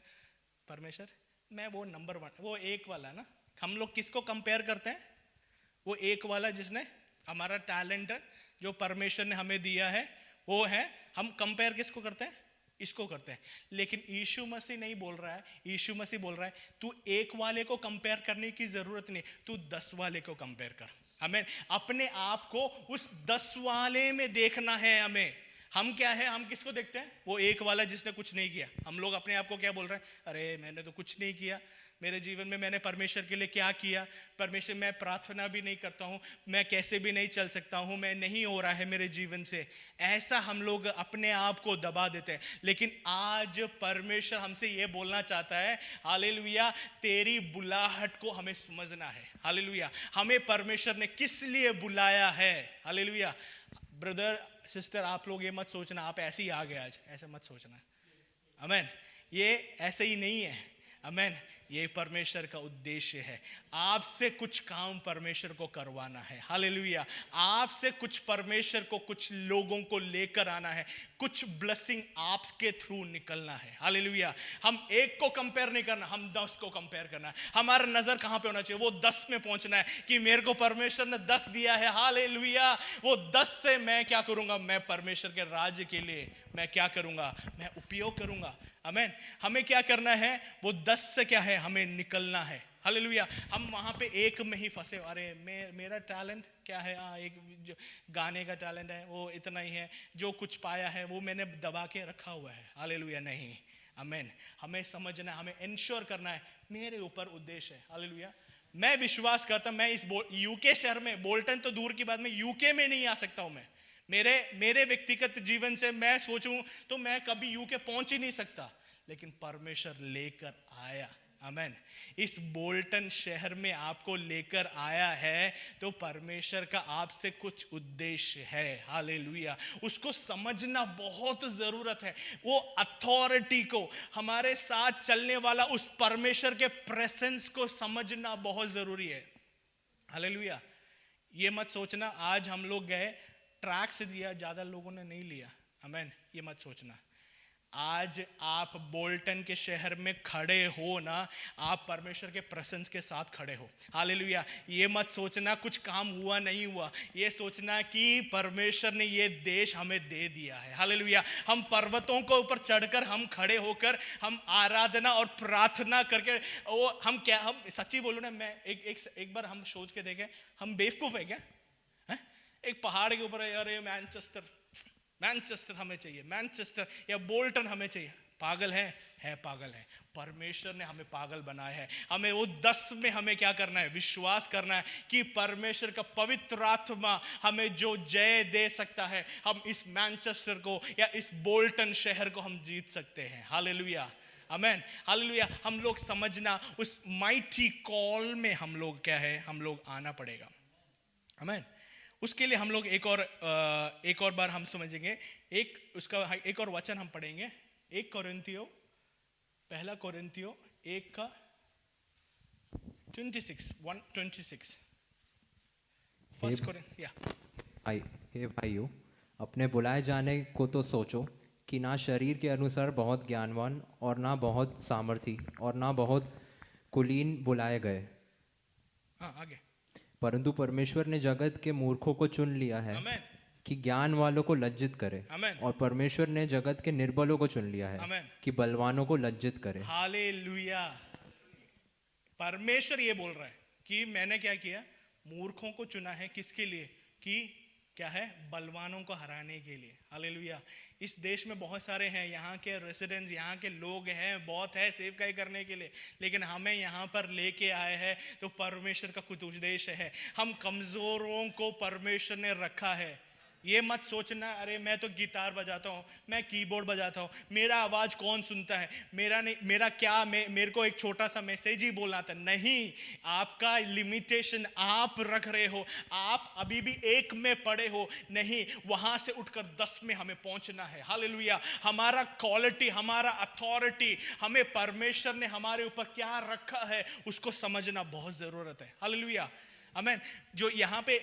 परमेश्वर मैं वो नंबर 1, वो 1 वाला ना। हम लोग किसको कंपेयर करते हैं, वो 1 वाला जिसने हमारा टैलेंट जो परमेश्वर ने हमें दिया है वो है। हम कंपेयर किसको करते हैं, इसको करते हैं। लेकिन यीशु मसीह नहीं बोल रहा है, यीशु मसीह बोल रहा है तू 1 वाले को कंपेयर करने की जरूरत नहीं, तू 10 वाले को कंपेयर कर। हमें अपने आप को उस 10 वाले में देखना है। हम क्या है, हम किसको देखते हैं, वो 1 वाला जिसने कुछ नहीं किया। हम लोग अपने आप को क्या बोल रहे हैं, अरे मैंने तो कुछ नहीं किया, मेरे जीवन में मैंने परमेश्वर के लिए क्या किया, परमेश्वर मैं प्रार्थना भी नहीं करता हूँ, मैं कैसे भी नहीं चल सकता हूँ, मैं नहीं हो रहा है मेरे जीवन से। ऐसा हम लोग अपने आप को दबा देते हैं। लेकिन आज परमेश्वर हमसे ये बोलना चाहता है, हालेलुया, तेरी बुलाहट को हमें समझना है। हालेलुया, हमें परमेश्वर ने किस लिए बुलाया है। हालेलुया। ब्रदर सिस्टर, आप लोग ये मत सोचना आप ऐसे ही आ गए आज, ऐसे मत सोचना। आमेन। ये ऐसे ही नहीं है। आमेन। ये परमेश्वर का उद्देश्य है, आपसे कुछ काम परमेश्वर को करवाना है। हालेलुया। आपसे कुछ परमेश्वर को, कुछ लोगों को लेकर आना है, कुछ ब्लेसिंग आपके थ्रू निकलना है। हालेलुया। हम 1 को कंपेयर नहीं करना, हम 10 को कंपेयर करना है। हमारा नजर कहां पे होना चाहिए, वो 10 में पहुंचना है कि मेरे को परमेश्वर ने 10 दिया है। हालेलुया। वो 10 से मैं क्या करूंगा, मैं परमेश्वर के राज्य के लिए मैं क्या करूंगा, मैं उपयोग करूंगा। आमेन। हमें क्या करना है, वो 10 से क्या है, हमें निकलना है। हालेलुया। हम वहां पे 1 में ही फंसे, अरे मेरा टैलेंट क्या है, एक जो गाने का टैलेंट है वो इतना ही है, जो कुछ पाया है वो मैंने दबा के रखा हुआ है। हालेलुया। नहीं, आमेन। हमें समझना, हमें इंश्योर करना है मेरे ऊपर उद्देश्य है। हालेलुया। मैं विश्वास करता हूं, मैं इस यूके शहर में, बोल्टन तो दूर की बात, मैं यूके में नहीं आ सकता हूं। मैं मेरे व्यक्तिगत जीवन से मैं सोचूं तो मैं कभी यूके पहुंच ही नहीं सकता, लेकिन परमेश्वर लेकर आया। आमेन। इस बोल्टन शहर में आपको लेकर आया है तो परमेश्वर का आपसे कुछ उद्देश्य है। हालेलुया। उसको समझना बहुत जरूरत है। वो अथॉरिटी को, हमारे साथ चलने वाला उस परमेश्वर के प्रेजेंस को समझना बहुत जरूरी है। हालेलुया। ये मत सोचना आज हम लोग गए ट्रैक से दिया, ज्यादा लोगों ने नहीं लिया। आमेन। ये मत सोचना। आज आप बोल्टन के शहर में खड़े हो ना, आप परमेश्वर के प्रेजेंस के साथ खड़े हो। हालेलुया। ये मत सोचना कुछ काम हुआ नहीं हुआ, ये सोचना कि परमेश्वर ने ये देश हमें दे दिया है। हालेलुया। हम पर्वतों को ऊपर चढ़कर हम खड़े होकर हम आराधना और प्रार्थना करके, वो हम क्या, हम सच्ची बोलो ना, मैं एक बार हम सोच के देखें, हम बेवकूफ है क्या है? एक पहाड़ के ऊपर अरे मैनचेस्टर हमें चाहिए, मैनचेस्टर या बोल्टन हमें चाहिए। पागल है पागल है। परमेश्वर ने हमें पागल बनाया है। हमें वो 10 में हमें क्या करना है, विश्वास करना है कि परमेश्वर का पवित्र आत्मा हमें जो जय दे सकता है, हम इस मैनचेस्टर को या इस बोल्टन शहर को हम जीत सकते हैं। हालेलुया। आमेन, हालेलुया। हम लोग समझना उस माइटी कॉल में हम लोग क्या है, हम लोग आना पड़ेगा, आमेन। उसके लिए हम लोग एक और बार हम समझेंगे, एक और वचन हम पढ़ेंगे, 1 कोरिन्थियों 1 का 1:26 फर्स्ट कोरिन्थ या हे भाइयों, अपने बुलाए जाने को तो सोचो कि ना शरीर के अनुसार बहुत ज्ञानवान और ना बहुत सामर्थी और ना बहुत कुलीन बुलाए गए, हाँ आगे, परंतु परमेश्वर ने जगत के मूर्खों को चुन लिया है आमेन, कि ज्ञान वालों को लज्जित करे, आमेन, और परमेश्वर ने जगत के निर्बलों को चुन लिया है आमेन, कि बलवानों को लज्जित करे। हालेलुया। परमेश्वर ये बोल रहा है कि मैंने क्या किया, मूर्खों को चुना है, किसके लिए, कि क्या है, बलवानों को हराने के लिए। हालेलुया। इस देश में बहुत सारे हैं, यहाँ के रेसिडेंट्स, यहाँ के लोग हैं, बहुत है सेवकाई करने के लिए, लेकिन हमें यहाँ पर लेके आए हैं तो परमेश्वर का कुछ उद्देश्य है। हम कमजोरों को परमेश्वर ने रखा है। ये मत सोचना अरे मैं तो गिटार बजाता हूँ, मैं कीबोर्ड बजाता हूँ, मेरा आवाज़ कौन सुनता है, मेरा क्या, मेरे को एक छोटा सा मैसेज ही बोलना था। नहीं, आपका लिमिटेशन आप रख रहे हो, आप अभी भी 1 में पड़े हो, नहीं, वहाँ से उठकर 10 में हमें पहुँचना है। हालेलुया। हमारा क्वालिटी, हमारा अथॉरिटी, हमें परमेश्वर ने हमारे ऊपर क्या रखा है उसको समझना बहुत ज़रूरत है। हालेलुया, आमेन। जो यहाँ पे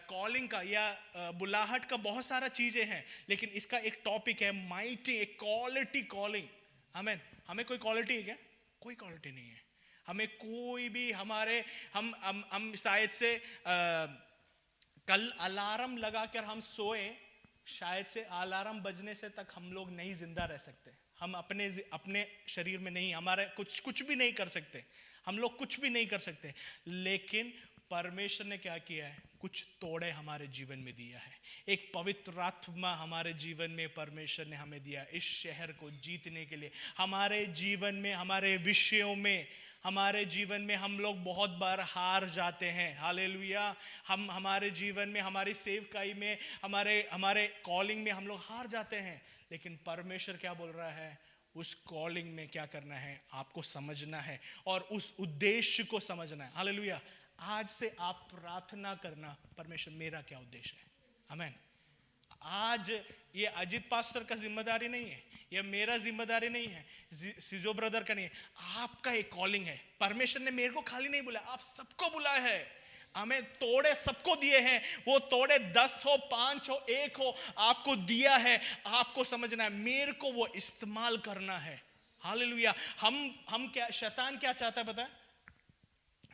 कॉलिंग का या बुलाहट का बहुत सारा चीजें हैं, लेकिन इसका एक टॉपिक है माइटी, एक क्वालिटी कॉलिंग। आमेन। हमें कोई क्वालिटी है क्या? कोई क्वालिटी नहीं है हमें, कोई भी हमारे हम शायद से कल अलार्म लगा कर हम सोए, शायद से अलार्म बजने से तक हम लोग नहीं जिंदा रह सकते। हम अपने शरीर में नहीं, हमारे कुछ भी नहीं कर सकते, हम लोग कुछ भी नहीं कर सकते, लेकिन परमेश्वर ने क्या किया है, कुछ तोड़े हमारे जीवन में दिया है। एक पवित्र आत्मा हमारे जीवन में परमेश्वर ने हमें दिया इस शहर को जीतने के लिए। हमारे जीवन में, हमारे विषयों में, हमारे जीवन में हम लोग बहुत बार हार जाते हैं। हालेलुया। हम हमारे जीवन में, हमारी सेवकाई में, हमारे कॉलिंग में हम लोग हार जाते हैं, लेकिन परमेश्वर क्या बोल रहा है, उस कॉलिंग में क्या करना है, आपको समझना है और उस उद्देश्य को समझना है। हालेलुया। आज से आप प्रार्थना करना, परमेश्वर मेरा क्या उद्देश्य है। आमेन। आज ये अजीत पास्टर का जिम्मेदारी नहीं है, ये मेरा जिम्मेदारी नहीं है, सिजो ब्रदर का नहीं है, आपका एक कॉलिंग है। परमेश्वर ने मेरे को खाली नहीं बुलाया, आप सबको बुलाया है। हमें तोड़े सबको दिए हैं, वो तोड़े 10 हो, 5 हो, 1 हो, आपको दिया है। आपको समझना है, मेरे को वो इस्तेमाल करना है। हालेलुया। हम क्या, शैतान क्या चाहता है पता है?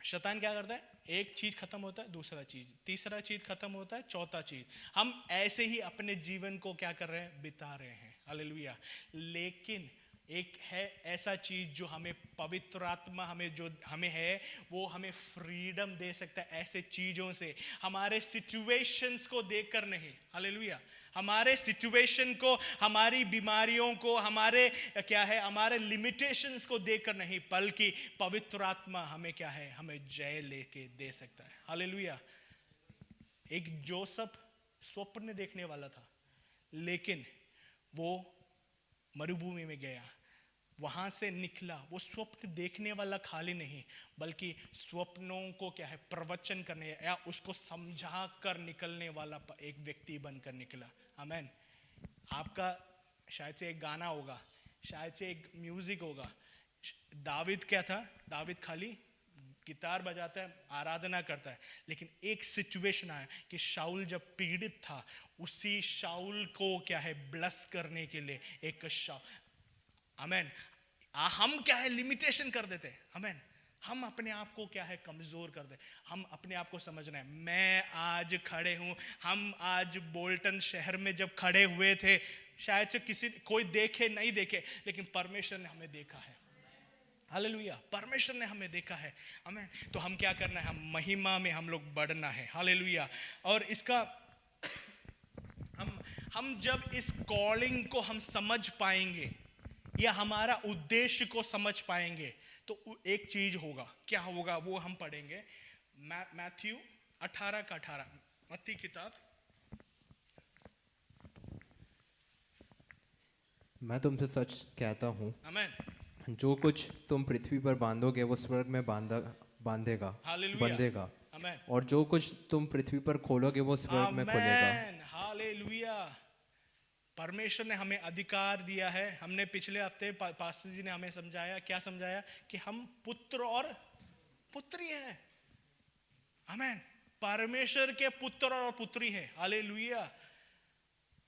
शैतान क्या करता है, एक चीज खत्म होता है, दूसरा चीज, तीसरा चीज खत्म होता है, चौथा चीज। हम ऐसे ही अपने जीवन को क्या कर रहे हैं, बिता रहे हैं। हालेलुया। लेकिन एक है ऐसा चीज जो हमें, पवित्र आत्मा हमें है, वो हमें फ्रीडम दे सकता है ऐसे चीजों से, हमारे सिचुएशंस को देखकर नहीं। हालेलुया। हमारे सिचुएशन को, हमारी बीमारियों को, हमारे क्या है, हमारे लिमिटेशंस को देखकर नहीं, बल्कि पवित्र आत्मा हमें क्या है, हमें जय लेके दे सकता है। हालेलुया। एक जोसेफ स्वप्न देखने वाला था, लेकिन वो मरुभूमि में गया, वहां से निकला, वो स्वप्न देखने वाला खाली नहीं, बल्कि स्वप्नों को क्या है, प्रवचन करने या उसको समझा कर निकलने वाला एक व्यक्ति बनकर निकला। आमेन। आपका शायद से एक गाना होगा, शायद से एक म्यूजिक होगा। दाविद क्या था, दाविद खाली गिटार बजाता है, आराधना करता है, लेकिन एक सिचुएशन आया कि शाऊल जब पीड़ित था, उसी शाऊल को क्या है, ब्लेस करने के लिए एक आमेन। हम क्या है, लिमिटेशन कर देते हैं। आमेन। हम अपने आप को क्या है, कमजोर कर दे। हम अपने आप को समझना है, मैं आज खड़े हूं। हम आज बोल्टन शहर में जब खड़े हुए थे, शायद से कोई देखे नहीं देखे, लेकिन परमेश्वर ने हमें देखा है। हालेलुया। परमेश्वर ने हमें देखा है। आमेन। तो हम क्या करना है, हम महिमा में हम लोग बढ़ना है। हालेलुया। और इसका हम जब इस कॉलिंग को हम समझ पाएंगे या हमारा उद्देश्य को समझ पाएंगे, तो एक चीज होगा। क्या होगा वो हम पढ़ेंगे, मैथ्यू 18 का 18, मत्ती किताब। मैं तुमसे सच कहता हूँ, आमेन। जो कुछ तुम पृथ्वी पर बांधोगे वो स्वर्ग में बांधेगा हालेलुया। बंधेगा, आमेन। और जो कुछ तुम पृथ्वी पर खोलोगे वो स्वर्ग में खुलेगा। आमेन। हालेलुया। परमेश्वर ने हमें अधिकार दिया है। हमने पिछले हफ्ते पास्टर जी ने हमें समझाया, क्या समझाया, कि हम पुत्र और पुत्री हैं। आमेन। परमेश्वर के पुत्र और पुत्री हैं। हालेलुया।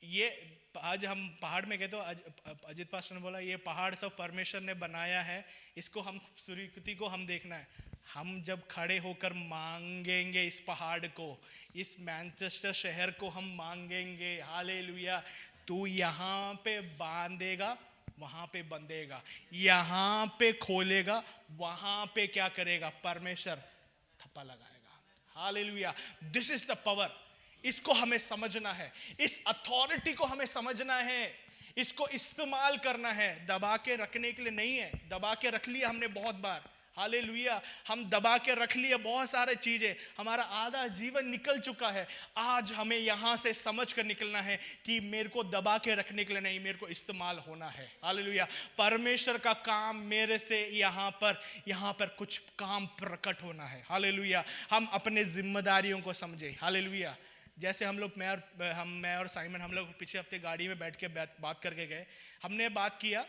ये आज हम पहाड़ में गए तो अजित पास्टर ने बोला ये पहाड़ सब परमेश्वर ने बनाया है, इसको हम खूबसूरती को हम देखना है। हम जब खड़े होकर मांगेंगे इस पहाड़ को, इस मैनचेस्टर शहर को हम मांगेंगे, हालेलुया, तू यहाँ पे बांधेगा वहां पे बंधेगा, यहाँ पे खोलेगा वहां पे क्या करेगा, परमेश्वर थप्पा लगाएगा। Hallelujah. This is the power. इसको हमें समझना है, इस अथॉरिटी को हमें समझना है, इसको इस्तेमाल करना है। दबा के रखने के लिए नहीं है। दबा के रख लिया हमने बहुत बार। हालेलुया। हम दबा के रख लिए बहुत सारे चीजें, हमारा आधा जीवन निकल चुका है। आज हमें यहां से समझ कर निकलना है कि मेरे को दबा के रखने के लिए नहीं, मेरे को इस्तेमाल होना है। हालेलुया। परमेश्वर का काम मेरे से यहाँ पर कुछ काम प्रकट होना है। हालेलुया। हम अपने जिम्मेदारियों को समझे। हालेलुया। जैसे हम लोग मैं और साइमन हम लोग पिछले हफ्ते गाड़ी में बैठ के बात करके गए। हमने बात किया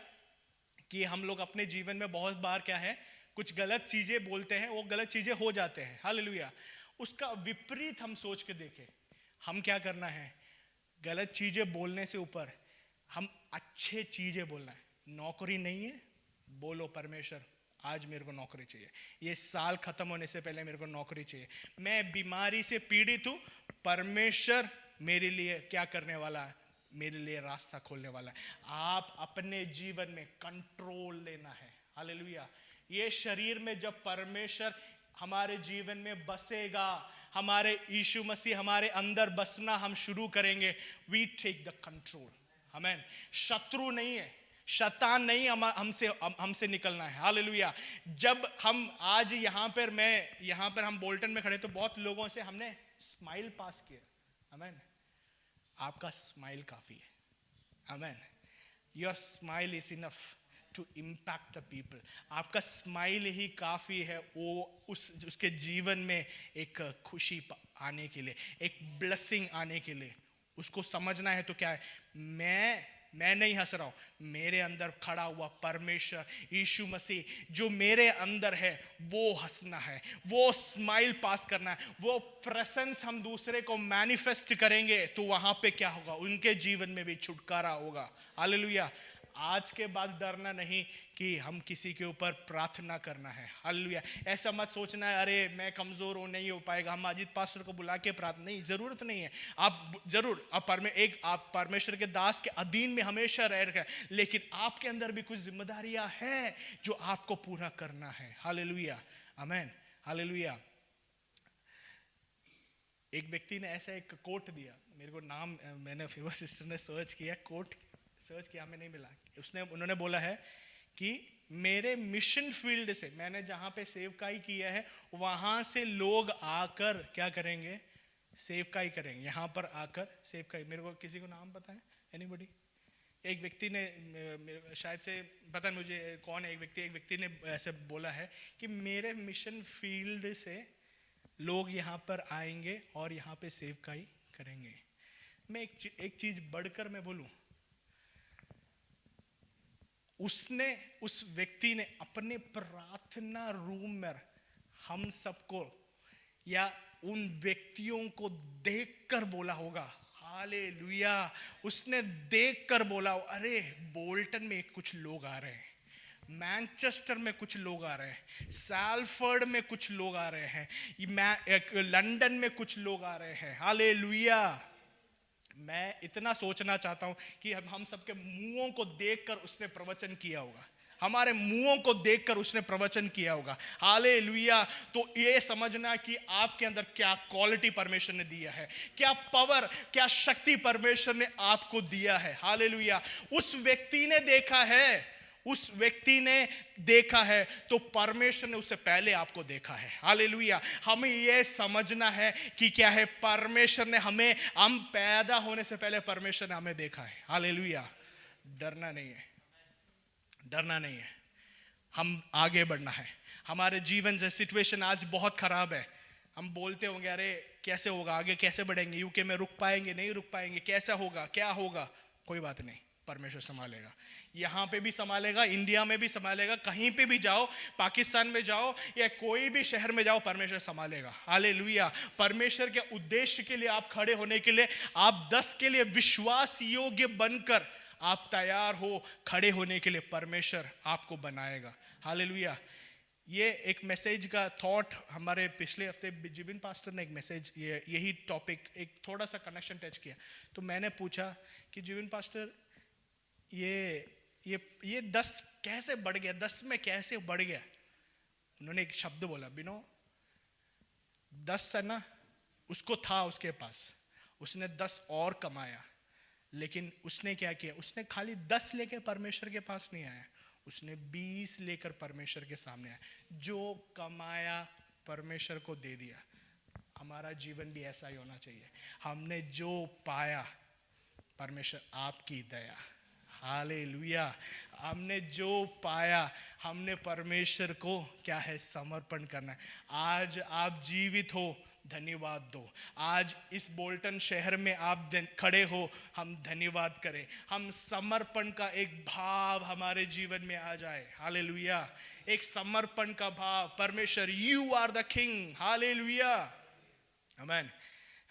कि हम लोग अपने जीवन में बहुत बार क्या है, कुछ गलत चीजें बोलते हैं, वो गलत चीजें हो जाते हैं। हालेलुया। उसका विपरीत हम सोच के देखें, हम क्या करना है, गलत चीजें बोलने से ऊपर हम अच्छे चीजें बोलना है। नौकरी नहीं है, बोलो परमेश्वर आज मेरे को नौकरी चाहिए, ये साल खत्म होने से पहले मेरे को नौकरी चाहिए, मैं बीमारी से पीड़ित हूं, परमेश्वर मेरे लिए क्या करने वाला है, मेरे लिए रास्ता खोलने वाला है। आप अपने जीवन में कंट्रोल लेना है। हालेलुया। ये शरीर में जब परमेश्वर हमारे जीवन में बसेगा, हमारे यीशु मसीह हमारे अंदर बसना हम शुरू करेंगे, वी टेक द कंट्रोल। आमीन। शत्रु नहीं है, शैतान नहीं हमसे निकलना है। हालेलुया। जब हम आज यहाँ पर हम बोल्टन में खड़े तो बहुत लोगों से हमने स्माइल पास किया। आमीन। आपका स्माइल काफी है। आमीन। Your smile is enough to impact the people. आपका स्माइल ही काफी है वो उसके जीवन में एक खुशी आने के लिए, एक ब्लेसिंग आने के लिए। उसको समझना है तो क्या है, मैं नहीं हंस रहा हूं, मेरे अंदर खड़ा हुआ परमेश्वर यीशु मसीह जो मेरे अंदर है वो हंसना है, वो स्माइल पास करना है, वो प्रेजेंस हम दूसरे को मैनिफेस्ट करेंगे तो वहां पे क्या होगा, उनके जीवन में भी छुटकारा होगा। हालेलुया। आज के बाद डरना नहीं कि हम किसी के ऊपर प्रार्थना करना है। हालेलुया। ऐसा मत सोचना है अरे मैं कमजोर हूं नहीं हो पाएगा, हम अजीत पास्टर को बुला के प्रार्थना, नहीं, जरूरत नहीं है। आप जरूर आप परमेश्वर के दास के अधीन में हमेशा रह रहे, लेकिन आपके अंदर भी कुछ जिम्मेदारियां हैं जो आपको पूरा करना है। हालेलुया। आमीन। हालेलुया। एक व्यक्ति ने ऐसा एक कोट दिया, मेरे को नाम मैंने फेवर सिस्टर ने सर्च किया, कोट सर्च किया, हमें नहीं मिला। उन्होंने बोला है कि मेरे मिशन फील्ड से, मैंने जहां पे सेवकाई किया है वहां से लोग आकर क्या करेंगे, सेवकाई करेंगे। यहां पर आकर सेवकाई, मेरे को किसी को नाम पता है, एनीबॉडी? एक व्यक्ति ने, शायद से पता नहीं मुझे कौन है, एक व्यक्ति ने ऐसे बोला है कि मेरे मिशन फील्ड से लोग यहाँ पर आएंगे और यहाँ पे सेवकाई करेंगे। मैं एक चीज बढ़कर मैं बोलूं, उस व्यक्ति ने अपने प्रार्थना रूम में हम सबको या उन व्यक्तियों को देखकर बोला होगा। हालेलुया। उसने देखकर बोला, अरे बोल्टन में कुछ लोग आ रहे हैं, मैनचेस्टर में कुछ लोग आ रहे हैं, सैलफोर्ड में कुछ लोग आ रहे हैं, लंदन में कुछ लोग आ रहे हैं। हालेलुया। मैं इतना सोचना चाहता हूं कि हम सबके मुंहों को देखकर उसने प्रवचन किया होगा, हमारे मुंहों को देखकर उसने प्रवचन किया होगा। हालेलुया। तो ये समझना कि आपके अंदर क्या क्वालिटी परमेश्वर ने दिया है, क्या पावर, क्या शक्ति परमेश्वर ने आपको दिया है। हालेलुया। उस व्यक्ति ने देखा है तो परमेश्वर ने उससे पहले आपको देखा है। हालेलुया। हमें यह समझना है कि क्या है, परमेश्वर ने हम पैदा होने से पहले परमेश्वर ने हमें देखा है। हालेलुया। डरना नहीं है, डरना नहीं है। हम आगे बढ़ना है। हमारे जीवन से सिचुएशन आज बहुत खराब है, हम बोलते होंगे अरे कैसे होगा, आगे कैसे बढ़ेंगे, यूके में रुक पाएंगे नहीं रुक पाएंगे, कैसा होगा क्या होगा, कोई बात नहीं, परमेश्वर संभालेगा। यहाँ पे भी संभालेगा, इंडिया में भी संभालेगा, कहीं पे भी जाओ, पाकिस्तान में जाओ या कोई भी शहर में जाओ, परमेश्वर संभालेगा। हालेलुया। परमेश्वर के उद्देश्य के लिए आप खड़े होने के लिए, आप 10 के लिए विश्वास योग्य बनकर आप तैयार हो खड़े होने के लिए, परमेश्वर आपको बनाएगा। हालेलुया। ये एक मैसेज का थॉट हमारे पिछले हफ्ते जीवन पास्टर ने एक मैसेज यही टॉपिक एक थोड़ा सा कनेक्शन टच किया, तो मैंने पूछा कि जीवन पास्टर ये 10 कैसे बढ़ गया, 10 में कैसे बढ़ गया। उन्होंने एक शब्द बोला, बिनो 10 है ना, उसको था उसके पास, उसने 10 और कमाया, लेकिन उसने क्या किया, उसने खाली 10 लेके परमेश्वर के पास नहीं आया, उसने 20 लेकर परमेश्वर के सामने आया। जो कमाया परमेश्वर को दे दिया। हमारा जीवन भी ऐसा ही होना चाहिए। हमने जो पाया, परमेश्वर आपकी दया, हालेलुया, हमने जो पाया, हमने परमेश्वर को क्या है समर्पण करना है। आज आप जीवित हो, धन्यवाद दो। आज इस बोल्टन शहर में आप खड़े हो, हम धन्यवाद करें। हम समर्पण का एक भाव हमारे जीवन में आ जाए। हालेलुया। एक समर्पण का भाव, परमेश्वर you are the king. Hallelujah, आमीन।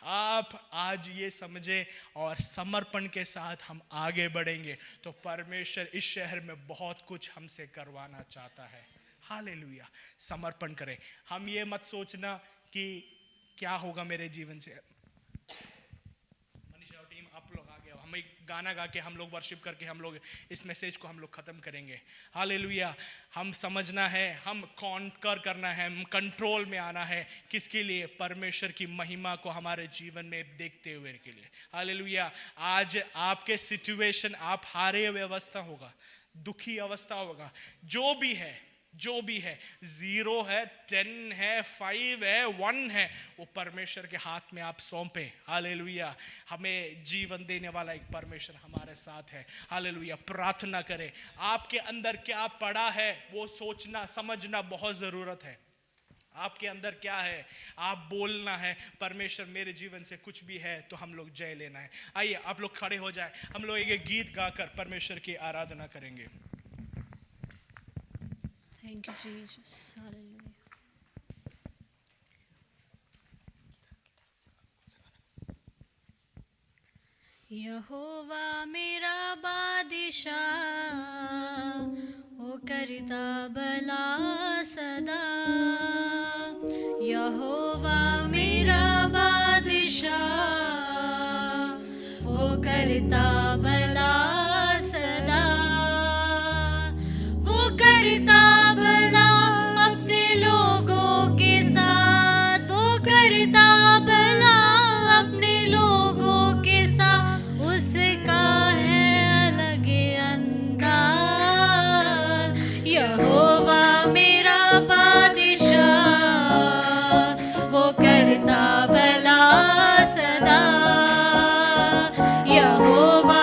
आप आज ये समझे और समर्पण के साथ हम आगे बढ़ेंगे तो परमेश्वर इस शहर में बहुत कुछ हमसे करवाना चाहता है। हालेलुया। समर्पण करें। हम ये मत सोचना कि क्या होगा मेरे जीवन से। मनीषा और टीम आप लोग आगे आओ, हम एक गाना गा के हम लोग वर्शिप करके हम लोग इस मैसेज को हम लोग खत्म करेंगे। हालेलुया। हम समझना है, हम कॉन्कर करना है, हम कंट्रोल में आना है। किसके लिए? परमेश्वर की महिमा को हमारे जीवन में देखते हुए के लिए। हालेलुया। आज आपके सिचुएशन, आप हारे हुए अवस्था होगा, दुखी अवस्था होगा, जो भी है 0 है 10 है 5 है 1 है, वो परमेश्वर के हाथ में आप सौंपे। हालेलुया। हमें जीवन देने वाला एक परमेश्वर हमारे साथ है। हालेलुया। प्रार्थना करें। आपके अंदर क्या पड़ा है वो सोचना समझना बहुत जरूरत है। आपके अंदर क्या है, आप बोलना है, परमेश्वर मेरे जीवन से कुछ भी है तो हम लोग जय लेना है। आइए आप लोग खड़े हो जाए, हम लोग एक गीत गाकर परमेश्वर की आराधना करेंगे। Thank you, Jesus. Hallelujah. यहोवा मेरा बादशाह, वो करता भला सदा। यहोवा मेरा बादशाह, वो करता भला सदा। वो करता भला अपने लोगों के साथ, वो करता भला अपने लोगों के साथ। उसका है अलग अंदाज। यहोवा मेरा बादशाह, वो करता भला सदा। यहोवा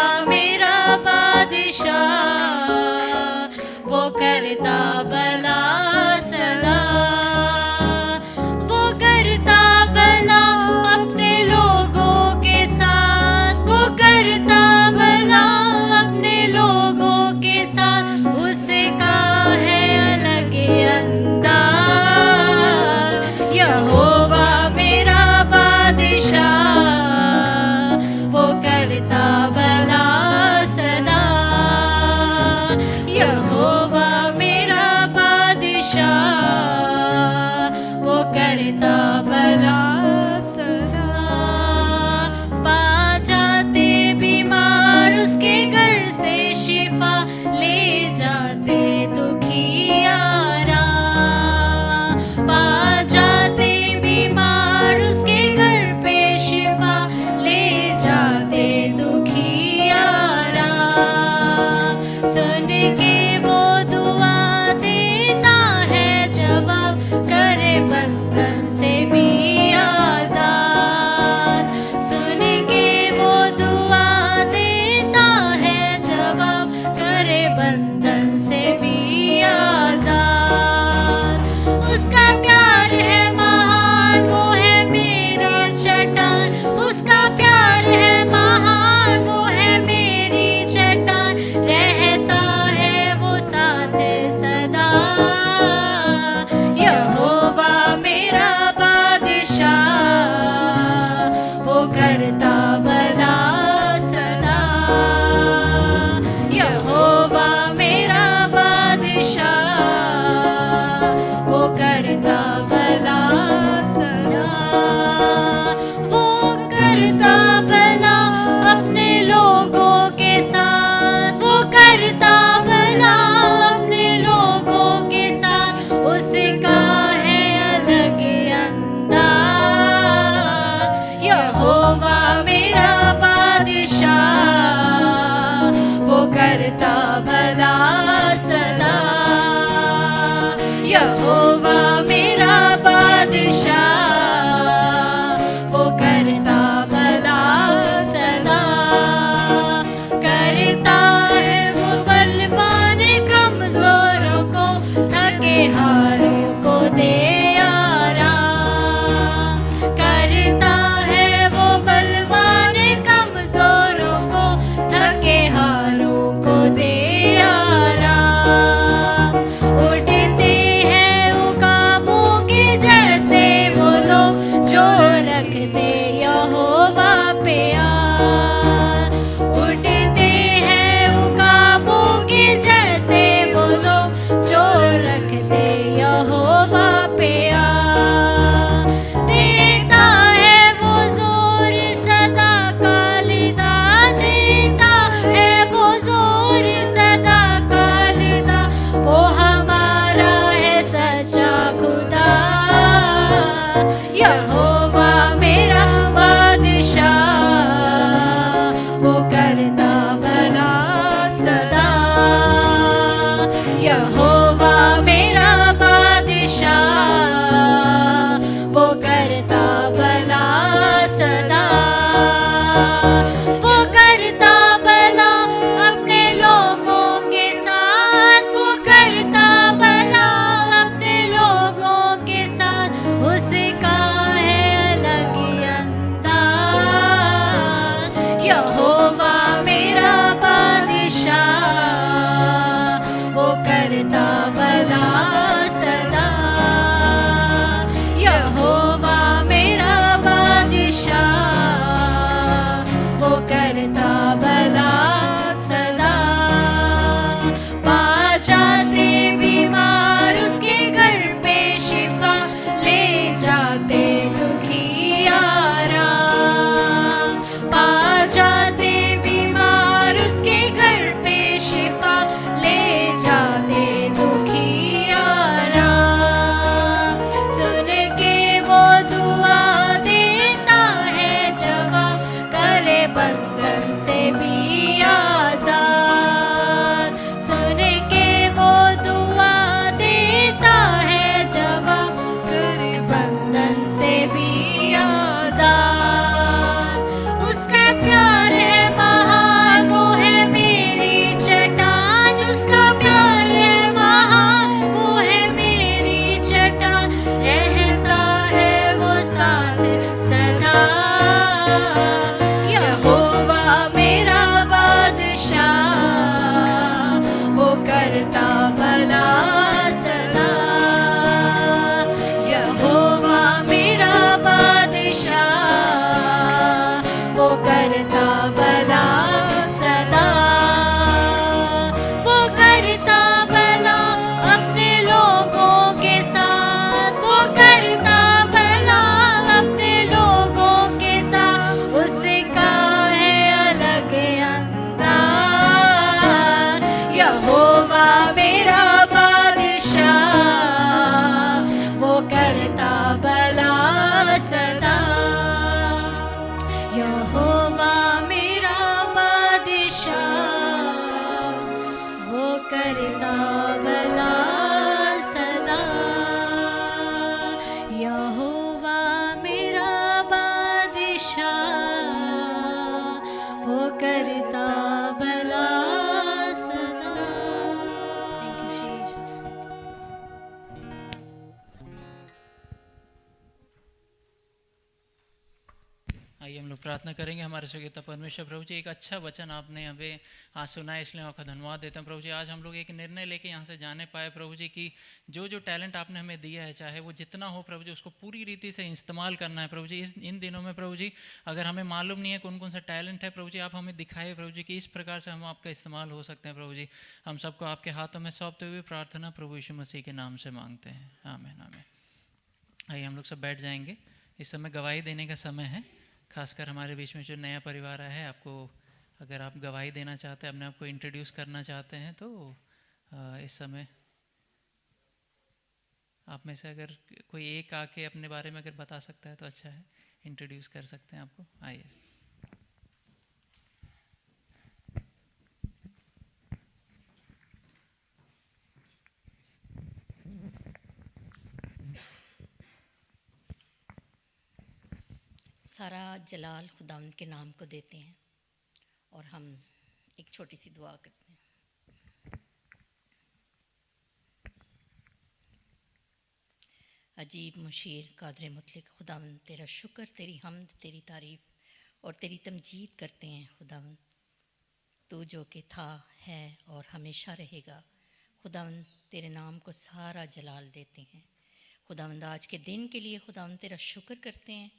प्यार। उठते हैं उकाबों के जैसे वो लोग जो रखते यहोवा पे यार। देता है वो जोर सदा का लिदा, देता है वो जोर सदा का लिदा, वो हमारा है सच्चा खुदा। यहोवा मेरा बादशाह, वो करता भला सदा। यहोवा मेरा बादशाह, वो करता भला सदा। वो करता भला अपने लोगों के साथ, वो करता भला अपने लोगों के साथ। उसका है अलग ही अंदाज। यहोवा मेरा बादशाह, वो करता भला सदा। यहोवा मेरा बादशाह, वो करता भला सदा। पा जाते बीमार उसके घर पे शिफा, ले जाते दुखी आराम। पा जाते बीमार उसके घर पे शिफा, ले जाते दुखी आराम। सुन के वो दुआ देता है जवाब, करे बंधन से भी आजाद। सुन के वो दुआ देता है जवाब, करे बंधन से भी आजाद। उसका प्यार है महान, वो है मेरी चट्टान। उसका प्यार है महान, वो है मेरी चट्टान। रहता है वो साथ सदा। यहोवा मेरा बादशाह, वो करता भला सदा। यहोवा मेरा बादशाह, वो करता भला सदा। वो करता भला अपने लोगों के साथ, वो करता भला अपने लोगों के साथ। उसका है अलग अंदाज। यहोवा मेरा बादशाह, वो करता भला सदा। यहोवा मेरा बादशाह, वो करता भला सदा। यहोवा मेरा बादशाह, वो करता भला सदा। Thank you, Jesus. आइए हम लोग प्रार्थना करेंगे। हमारे स्वर्गीय परमेश्वर प्रभु जी, एक अच्छा वचन आपने हमें आज सुना है, इसलिए आपका धन्यवाद देते हैं प्रभु जी। आज हम लोग एक निर्णय लेके यहाँ से जाने पाए प्रभु जी कि जो जो टैलेंट आपने हमें दिया है, चाहे वो जितना हो प्रभु जी, उसको पूरी रीति से इस्तेमाल करना है प्रभु जी। इन दिनों में प्रभु जी, अगर हमें मालूम नहीं है कौन कौन सा टैलेंट है प्रभु जी, आप हमें दिखाए प्रभु जी कि इस प्रकार से हम आपका इस्तेमाल हो सकते हैं प्रभु जी। हम सबको आपके हाथों में सौंपते हुए प्रार्थना प्रभु यीशु मसीह के नाम से मांगते हैं, आमीन आमीन। आइए हम लोग सब बैठ जाएंगे। इस समय गवाही देने का समय है। खासकर हमारे बीच में जो नया परिवार आया है, आपको अगर आप गवाही देना चाहते हैं, अपने आप को इंट्रोड्यूस करना चाहते हैं, तो इस समय आप में से अगर कोई एक आके अपने बारे में अगर बता सकता है तो अच्छा है, इंट्रोड्यूस कर सकते हैं आपको। आइए। सारा जलाल खुदावंद के नाम को देते हैं और हम एक छोटी सी दुआ करते हैं। अजीब मुशीर कादर मुतलक खुदावंद, तेरा शुक्र, तेरी हमद, तेरी तारीफ़ और तेरी तमजीद करते हैं खुदावंद। तू जो कि था, है और हमेशा रहेगा। खुदावंद तेरे नाम को सारा जलाल देते हैं खुदावंद। आज के दिन के लिए खुदावंद तेरा शुक्र करते हैं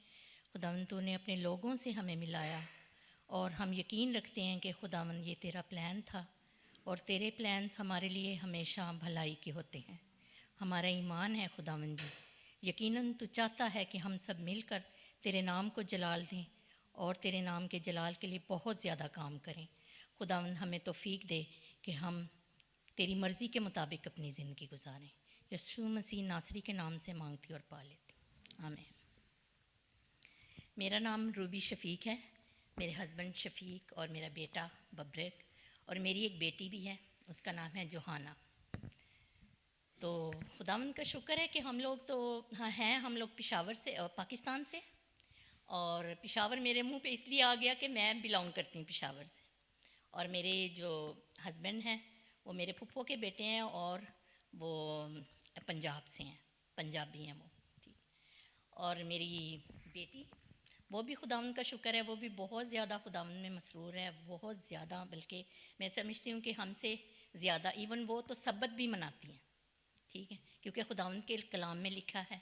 खुदावन तूने अपने लोगों से हमें मिलाया, और हम यकीन रखते हैं कि खुदावन ये तेरा प्लान था, और तेरे प्लान्स हमारे लिए हमेशा भलाई के होते हैं। हमारा ईमान है खुदावन जी, यकीनन तू चाहता है कि हम सब मिलकर तेरे नाम को जलाल दें और तेरे नाम के जलाल के लिए बहुत ज़्यादा काम करें। खुदावन हमें तौफीक दे कि हम तेरी मर्ज़ी के मुताबिक अपनी ज़िंदगी गुजारें। यीशु मसीह नासरी के नाम से मांगती और पा लेती, आमीन। मेरा नाम रूबी शफ़ीक है, मेरे हस्बैंड शफ़ीक और मेरा बेटा बब्रेक, और मेरी एक बेटी भी है, उसका नाम है जोहाना। तो खुदावंद का शुक्र है कि हम लोग तो हैं, हम लोग पेशावर से, पाकिस्तान से, और पेशावर मेरे मुंह पे इसलिए आ गया कि मैं बिलोंग करती हूँ पेशावर से, और मेरे जो हस्बैंड हैं वो मेरे फुप्पो के बेटे हैं और वो पंजाब से हैं, पंजाबी हैं वो, ठीक। और मेरी बेटी वो भी खुदावंद का शुक्र है, वो भी बहुत ज़्यादा खुदावंद में मसरूर है, बहुत ज़्यादा, बल्कि मैं समझती हूँ कि हमसे ज़्यादा। इवन वो तो सब्बत भी मनाती हैं, ठीक है, क्योंकि खुदावंद के कलाम में लिखा है।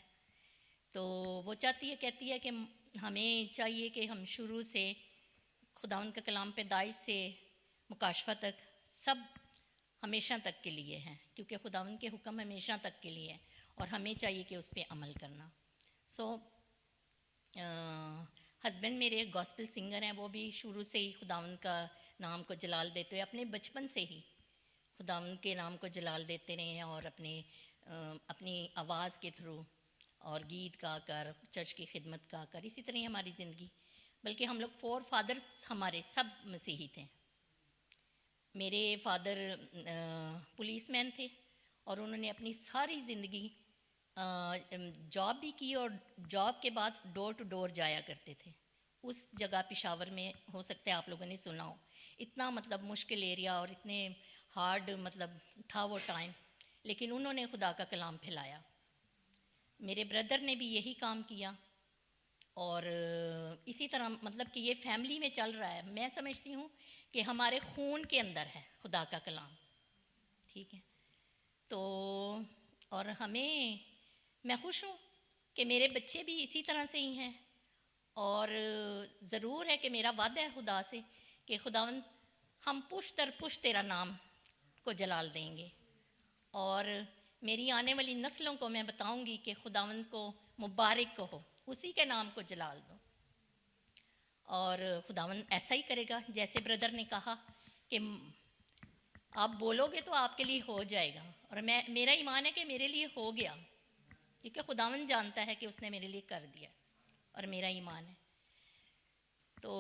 तो वो चाहती है, कहती है कि हमें चाहिए कि हम शुरू से खुदावंद का कलाम पैदाइश से मुकाशफा तक सब हमेशा तक के लिए हैं, क्योंकि खुदावंद के हुक्म हमेशा तक के लिए हैं और हमें चाहिए कि उस पर अमल करना। हस्बैंड मेरे गॉस्पेल सिंगर हैं, वो भी शुरू से ही खुदावंद का नाम को जलाल देते हुए अपने बचपन से ही खुदावंद के नाम को जलाल देते रहे हैं, और अपनी आवाज़ के थ्रू और गीत गा कर, चर्च की खिदमत गा कर, इसी तरह हमारी ज़िंदगी, बल्कि हम लोग 4 फादर्स हमारे सब मसीही थे। मेरे फादर पुलिसमैन थे और उन्होंने अपनी सारी ज़िंदगी जॉब भी की, और जॉब के बाद डोर टू डोर जाया करते थे। उस जगह पेशावर में, हो सकता है आप लोगों ने सुना हो, इतना मतलब मुश्किल एरिया और इतने हार्ड मतलब था वो टाइम, लेकिन उन्होंने खुदा का कलाम फैलाया। मेरे ब्रदर ने भी यही काम किया, और इसी तरह मतलब कि ये फैमिली में चल रहा है। मैं समझती हूँ कि हमारे खून के अंदर है खुदा का कलाम, ठीक है। तो और मैं खुश हूँ कि मेरे बच्चे भी इसी तरह से ही हैं, और ज़रूर है कि मेरा वादा है खुदा से कि खुदावंद हम पुश दर पुश तेरा नाम को जलाल देंगे, और मेरी आने वाली नस्लों को मैं बताऊंगी कि खुदावंद को मुबारक कहो, उसी के नाम को जलाल दो। और खुदावंद ऐसा ही करेगा, जैसे ब्रदर ने कहा कि आप बोलोगे तो आपके लिए हो जाएगा, और मेरा ईमान है कि मेरे लिए हो गया, क्योंकि खुदावंद जानता है कि उसने मेरे लिए कर दिया, और मेरा ईमान है। तो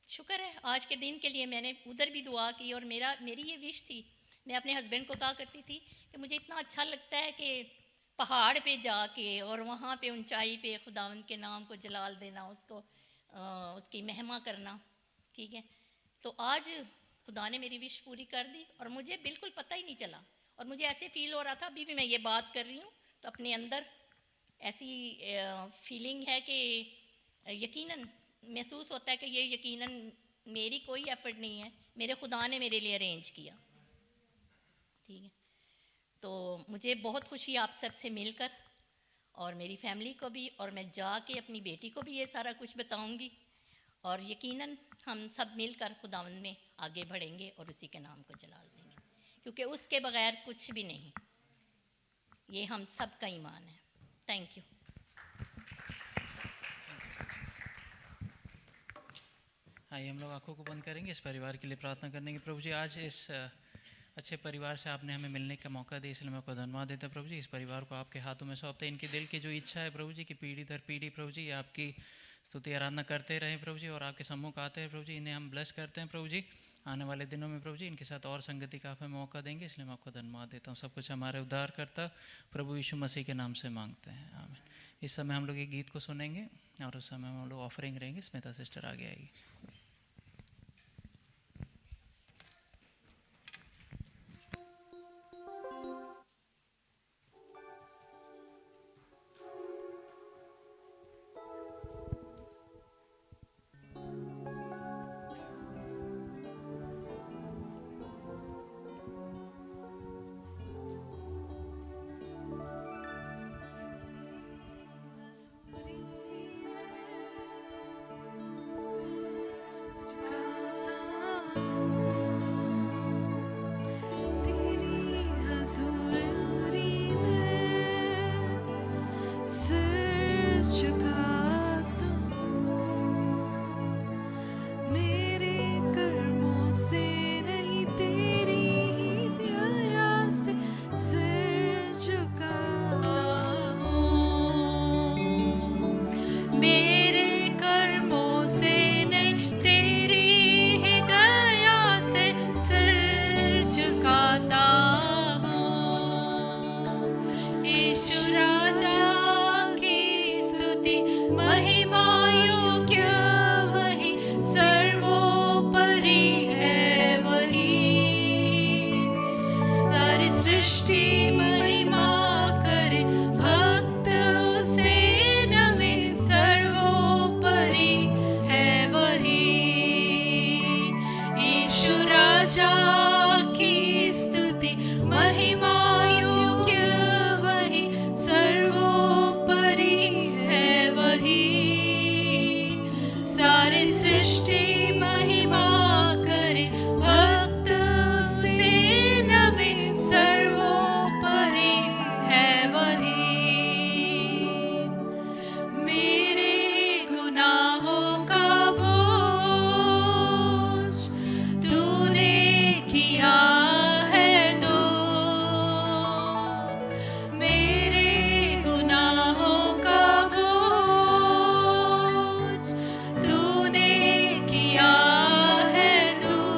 शुक्र है आज के दिन के लिए। मैंने उधर भी दुआ की, और मेरी ये विश थी, मैं अपने हस्बैंड को कहा करती थी कि मुझे इतना अच्छा लगता है कि पहाड़ पे जाके और वहाँ पे ऊंचाई पे खुदावंद के नाम को जलाल देना, उसकी महिमा करना, ठीक है। तो आज खुदा ने मेरी विश पूरी कर दी, और मुझे बिल्कुल पता ही नहीं चला, और मुझे ऐसे फील हो रहा था, अभी भी मैं ये बात कर रही हूँ तो अपने अंदर ऐसी फीलिंग है कि यकीनन महसूस होता है कि ये यकीनन मेरी कोई एफर्ट नहीं है, मेरे खुदा ने मेरे लिए अरेंज किया, ठीक है। तो मुझे बहुत खुशी आप सब से मिलकर, और मेरी फैमिली को भी, और मैं जाके अपनी बेटी को भी ये सारा कुछ बताऊंगी, और यकीनन हम सब मिलकर खुदावंद में आगे बढ़ेंगे और उसी के नाम को जलाल देंगे, क्योंकि उसके बगैर कुछ भी नहीं। ये हम सब का ईमान है। Thank you. आइए हम लोग आंखों को बंद करेंगे, इस परिवार के लिए प्रार्थना करने की। प्रभु जी, आज इस अच्छे परिवार से आपने हमें मिलने का मौका दिया, इसलिए मैं आपको धन्यवाद देता हूं। प्रभु जी, इस परिवार को आपके हाथों में सौंपते हैं। इनके दिल की जो इच्छा है प्रभु जी की पीढ़ी दर पीढ़ी प्रभु जी आपकी स्तुति आराधना करते रहे प्रभु जी, और आपके सम्मुख आते हैं प्रभु जी। इन्हें हम ब्लेस करते हैं प्रभु जी। आने वाले दिनों में प्रभु जी इनके साथ और संगति का आप हमें मौका देंगे, इसलिए मैं आपको धन्यवाद देता हूँ। सब कुछ हमारे उद्धारकर्ता प्रभु यीशु मसीह के नाम से मांगते हैं, आमीन। इस समय हम लोग एक गीत को सुनेंगे, और उस समय हम लोग ऑफरिंग रहेंगे। स्मिता सिस्टर आगे आएगी। मसूरी में सारी सृष्टि महिमा करे, भक्त उसे नमे, सर्वोपरि है वही। मेरे गुनाहों का बोझ तूने किया है दूर, मेरे गुनाहों का बोझ तूने किया है दूर।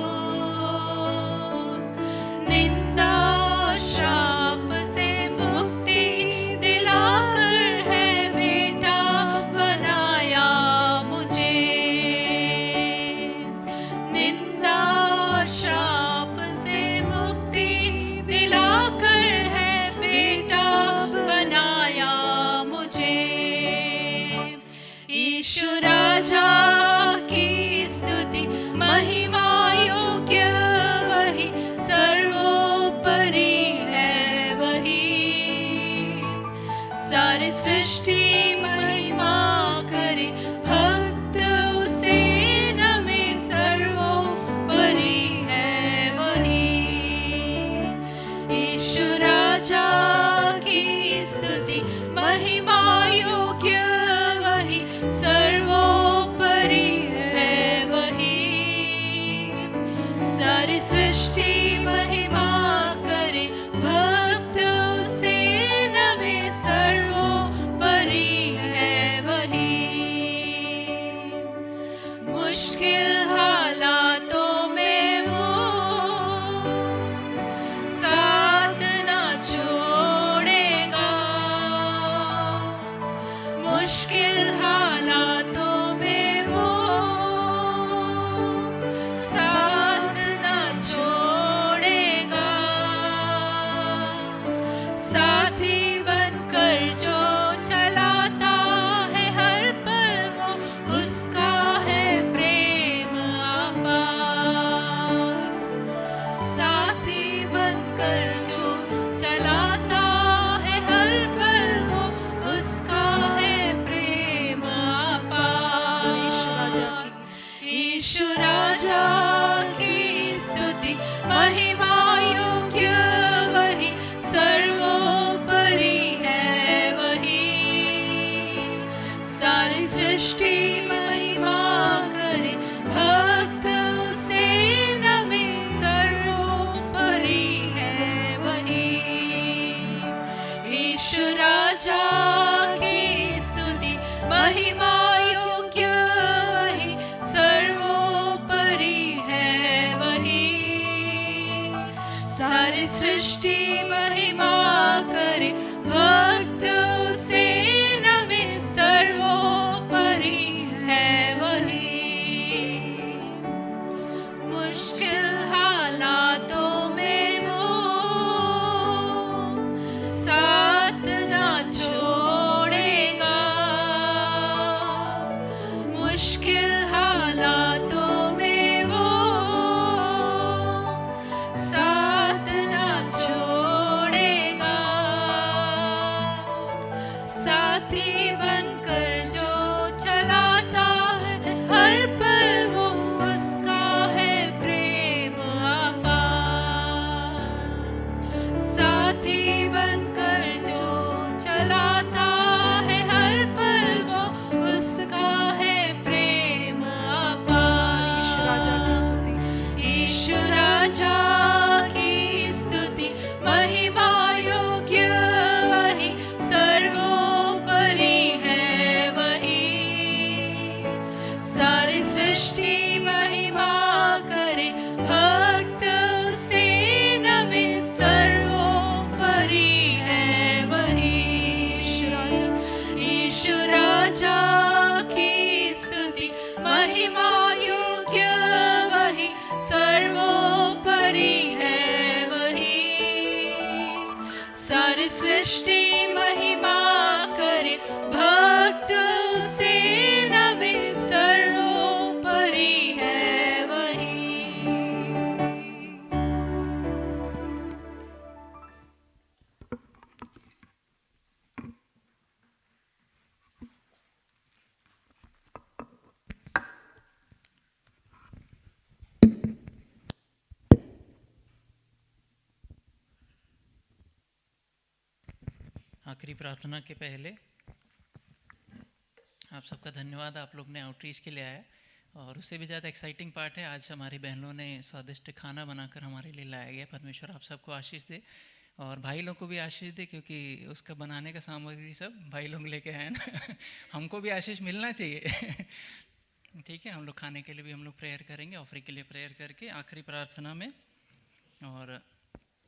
निंदा श्राप से मुक्ति दिलाकर है बेटा बनाया मुझे। निंदा श्राप से मुक्ति दिलाकर है बेटा बनाया मुझे। यीशु राजा की स्तुति महिमा योग्य वही, सर्वोपरि है वही। सारी सृष्टि महिमा करे, भक्त उसे नमे, सर्वोपरि है वही। यीशु राजा की स्तुति महिमा योग्य वही, सर्वोपरि है वही। सारी सृष्टि महिमा करे, भक्त उसे नमे, सर्वोपरि है वही। मुश्किल हालातों में वो साथ ना छोड़ेगा। मुश्किल हालातों में वो साथ ना छोड़ेगा। साथी बनकर जो चलाता है हर पल, वो उसका है प्रेम अपार। साथी बनकर जो चलाता है हर पल, वो उसका है प्रेम अपार। यीशु राजा की स्तुति महिमा योग्य वही, सर्वोपरि है वही। सारी सृष्टि महिमा करे, भक्त उसे नमे, सर्वोपरि है वही। यीशु राजा की स्तुति महिमा योग्य वही, सर्वोपरि है वही। सारी सृष्टि महिमा करे, भक्त उसे नमे, सर्वोपरि है वही। मुश्किल हालातों में वो साथ ना छोड़ेगा। मुश्किल हालातों में वो साथ ना छोड़ेगा। साथी बनकर जो चलाता है हर पल, वो उसका है प्रेम अपार। साथी बनकर जो चलाता है हर पल, वो उसका है प्रेम अपार। यीशु राजा की स्तुति महिमा योग्य वही, सर्वोपरि है वही। सारी सृष्टि महिमा करे, भक्त उसे नमे, सर्वोपरि है वही। यीशु राजा की स्तुति महिमा योग्य वही, सर्वोपरि है वही। सारी सृष्टि महिमा करे, भक्त उसे नमे, सर्वोपरि है वही। आखिरी प्रार्थना के पहले आप सबका धन्यवाद, आप लोग ने आउटरीच के लिए आया। और उससे भी ज़्यादा एक्साइटिंग पार्ट है, आज हमारी बहनों ने स्वादिष्ट खाना बनाकर हमारे लिए लाया गया। परमेश्वर आप सबको आशीष दे और भाई लोग को भी आशीष दे, क्योंकि उसका बनाने का सामग्री सब भाई लोग लेके आए ना हमको भी आशीष मिलना चाहिए ठीक है, हम लोग खाने के लिए भी हम लोग प्रेयर करेंगे, ऑफरिंग के लिए प्रेयर करके आखिरी प्रार्थना में। और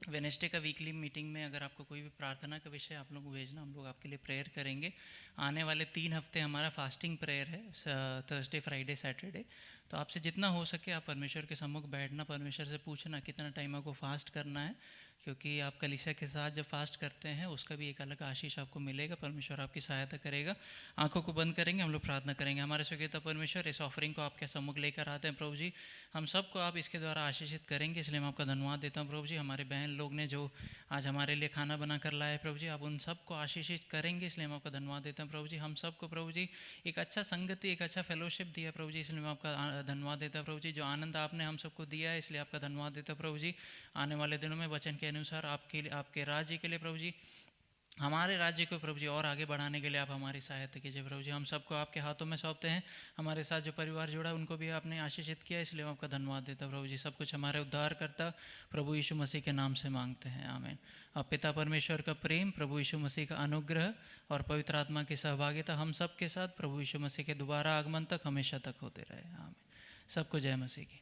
वेनेसडे का वीकली मीटिंग में अगर आपको कोई भी प्रार्थना का विषय आप लोग भेजना, हम लोग आपके लिए प्रेयर करेंगे। आने वाले 3 हफ्ते हमारा फास्टिंग प्रेयर है, थर्सडे फ्राइडे सैटरडे। तो आपसे जितना हो सके आप परमेश्वर के सम्मुख बैठना, परमेश्वर से पूछना कितना टाइम आपको फास्ट करना है, क्योंकि आप कलीसिया के साथ जब फास्ट करते हैं उसका भी एक अलग आशीष आपको मिलेगा। परमेश्वर आपकी सहायता करेगा। आंखों को बंद करेंगे, हम लोग प्रार्थना करेंगे। हमारे स्वर्गीय परमेश्वर, इस ऑफरिंग को आपके सम्मुख लेकर आते हैं प्रभु जी, हम सबको आप इसके द्वारा आशीषित करेंगे, इसलिए मैं आपका धन्यवाद देता हूँ प्रभु जी। हमारे बहन लोग ने जो आज हमारे लिए खाना बना कर लाए प्रभु जी, आप उन सबको आशीषित करेंगे, इसलिए मैं आपका धन्यवाद देता हूँ प्रभु जी। हम सबको प्रभु जी एक अच्छा संगति, एक अच्छा फेलोशिप दिया प्रभु जी, इसलिए मैं आपका धन्यवाद देता हूँ प्रभु जी। जो आनंद आपने हम सबको दिया है, इसलिए आपका धन्यवाद देता हूँ प्रभु जी। आने वाले दिनों में वचन के अनुसार आपके राज्य के लिए प्रभु जी, हमारे राज्य को प्रभु जी और आगे बढ़ाने के लिए आप हमारी सहायता कीजिए प्रभु जी। हम सबको आपके हाथों में सौंपते हैं। हमारे साथ जो परिवार जुड़ा है उनको भी आपने आशीषित किया, इसलिए हम आपका धन्यवाद देता प्रभु जी। सब कुछ हमारे उद्धार करता प्रभु यीशु मसीह के नाम से मांगते हैं, आमीन। अब पिता परमेश्वर का प्रेम, प्रभु यीशु मसीह का अनुग्रह और पवित्र आत्मा की सहभागिता हम सब के साथ प्रभु यीशु मसीह के दोबारा आगमन तक हमेशा तक होते रहे, आमीन। सबको जय मसीह की।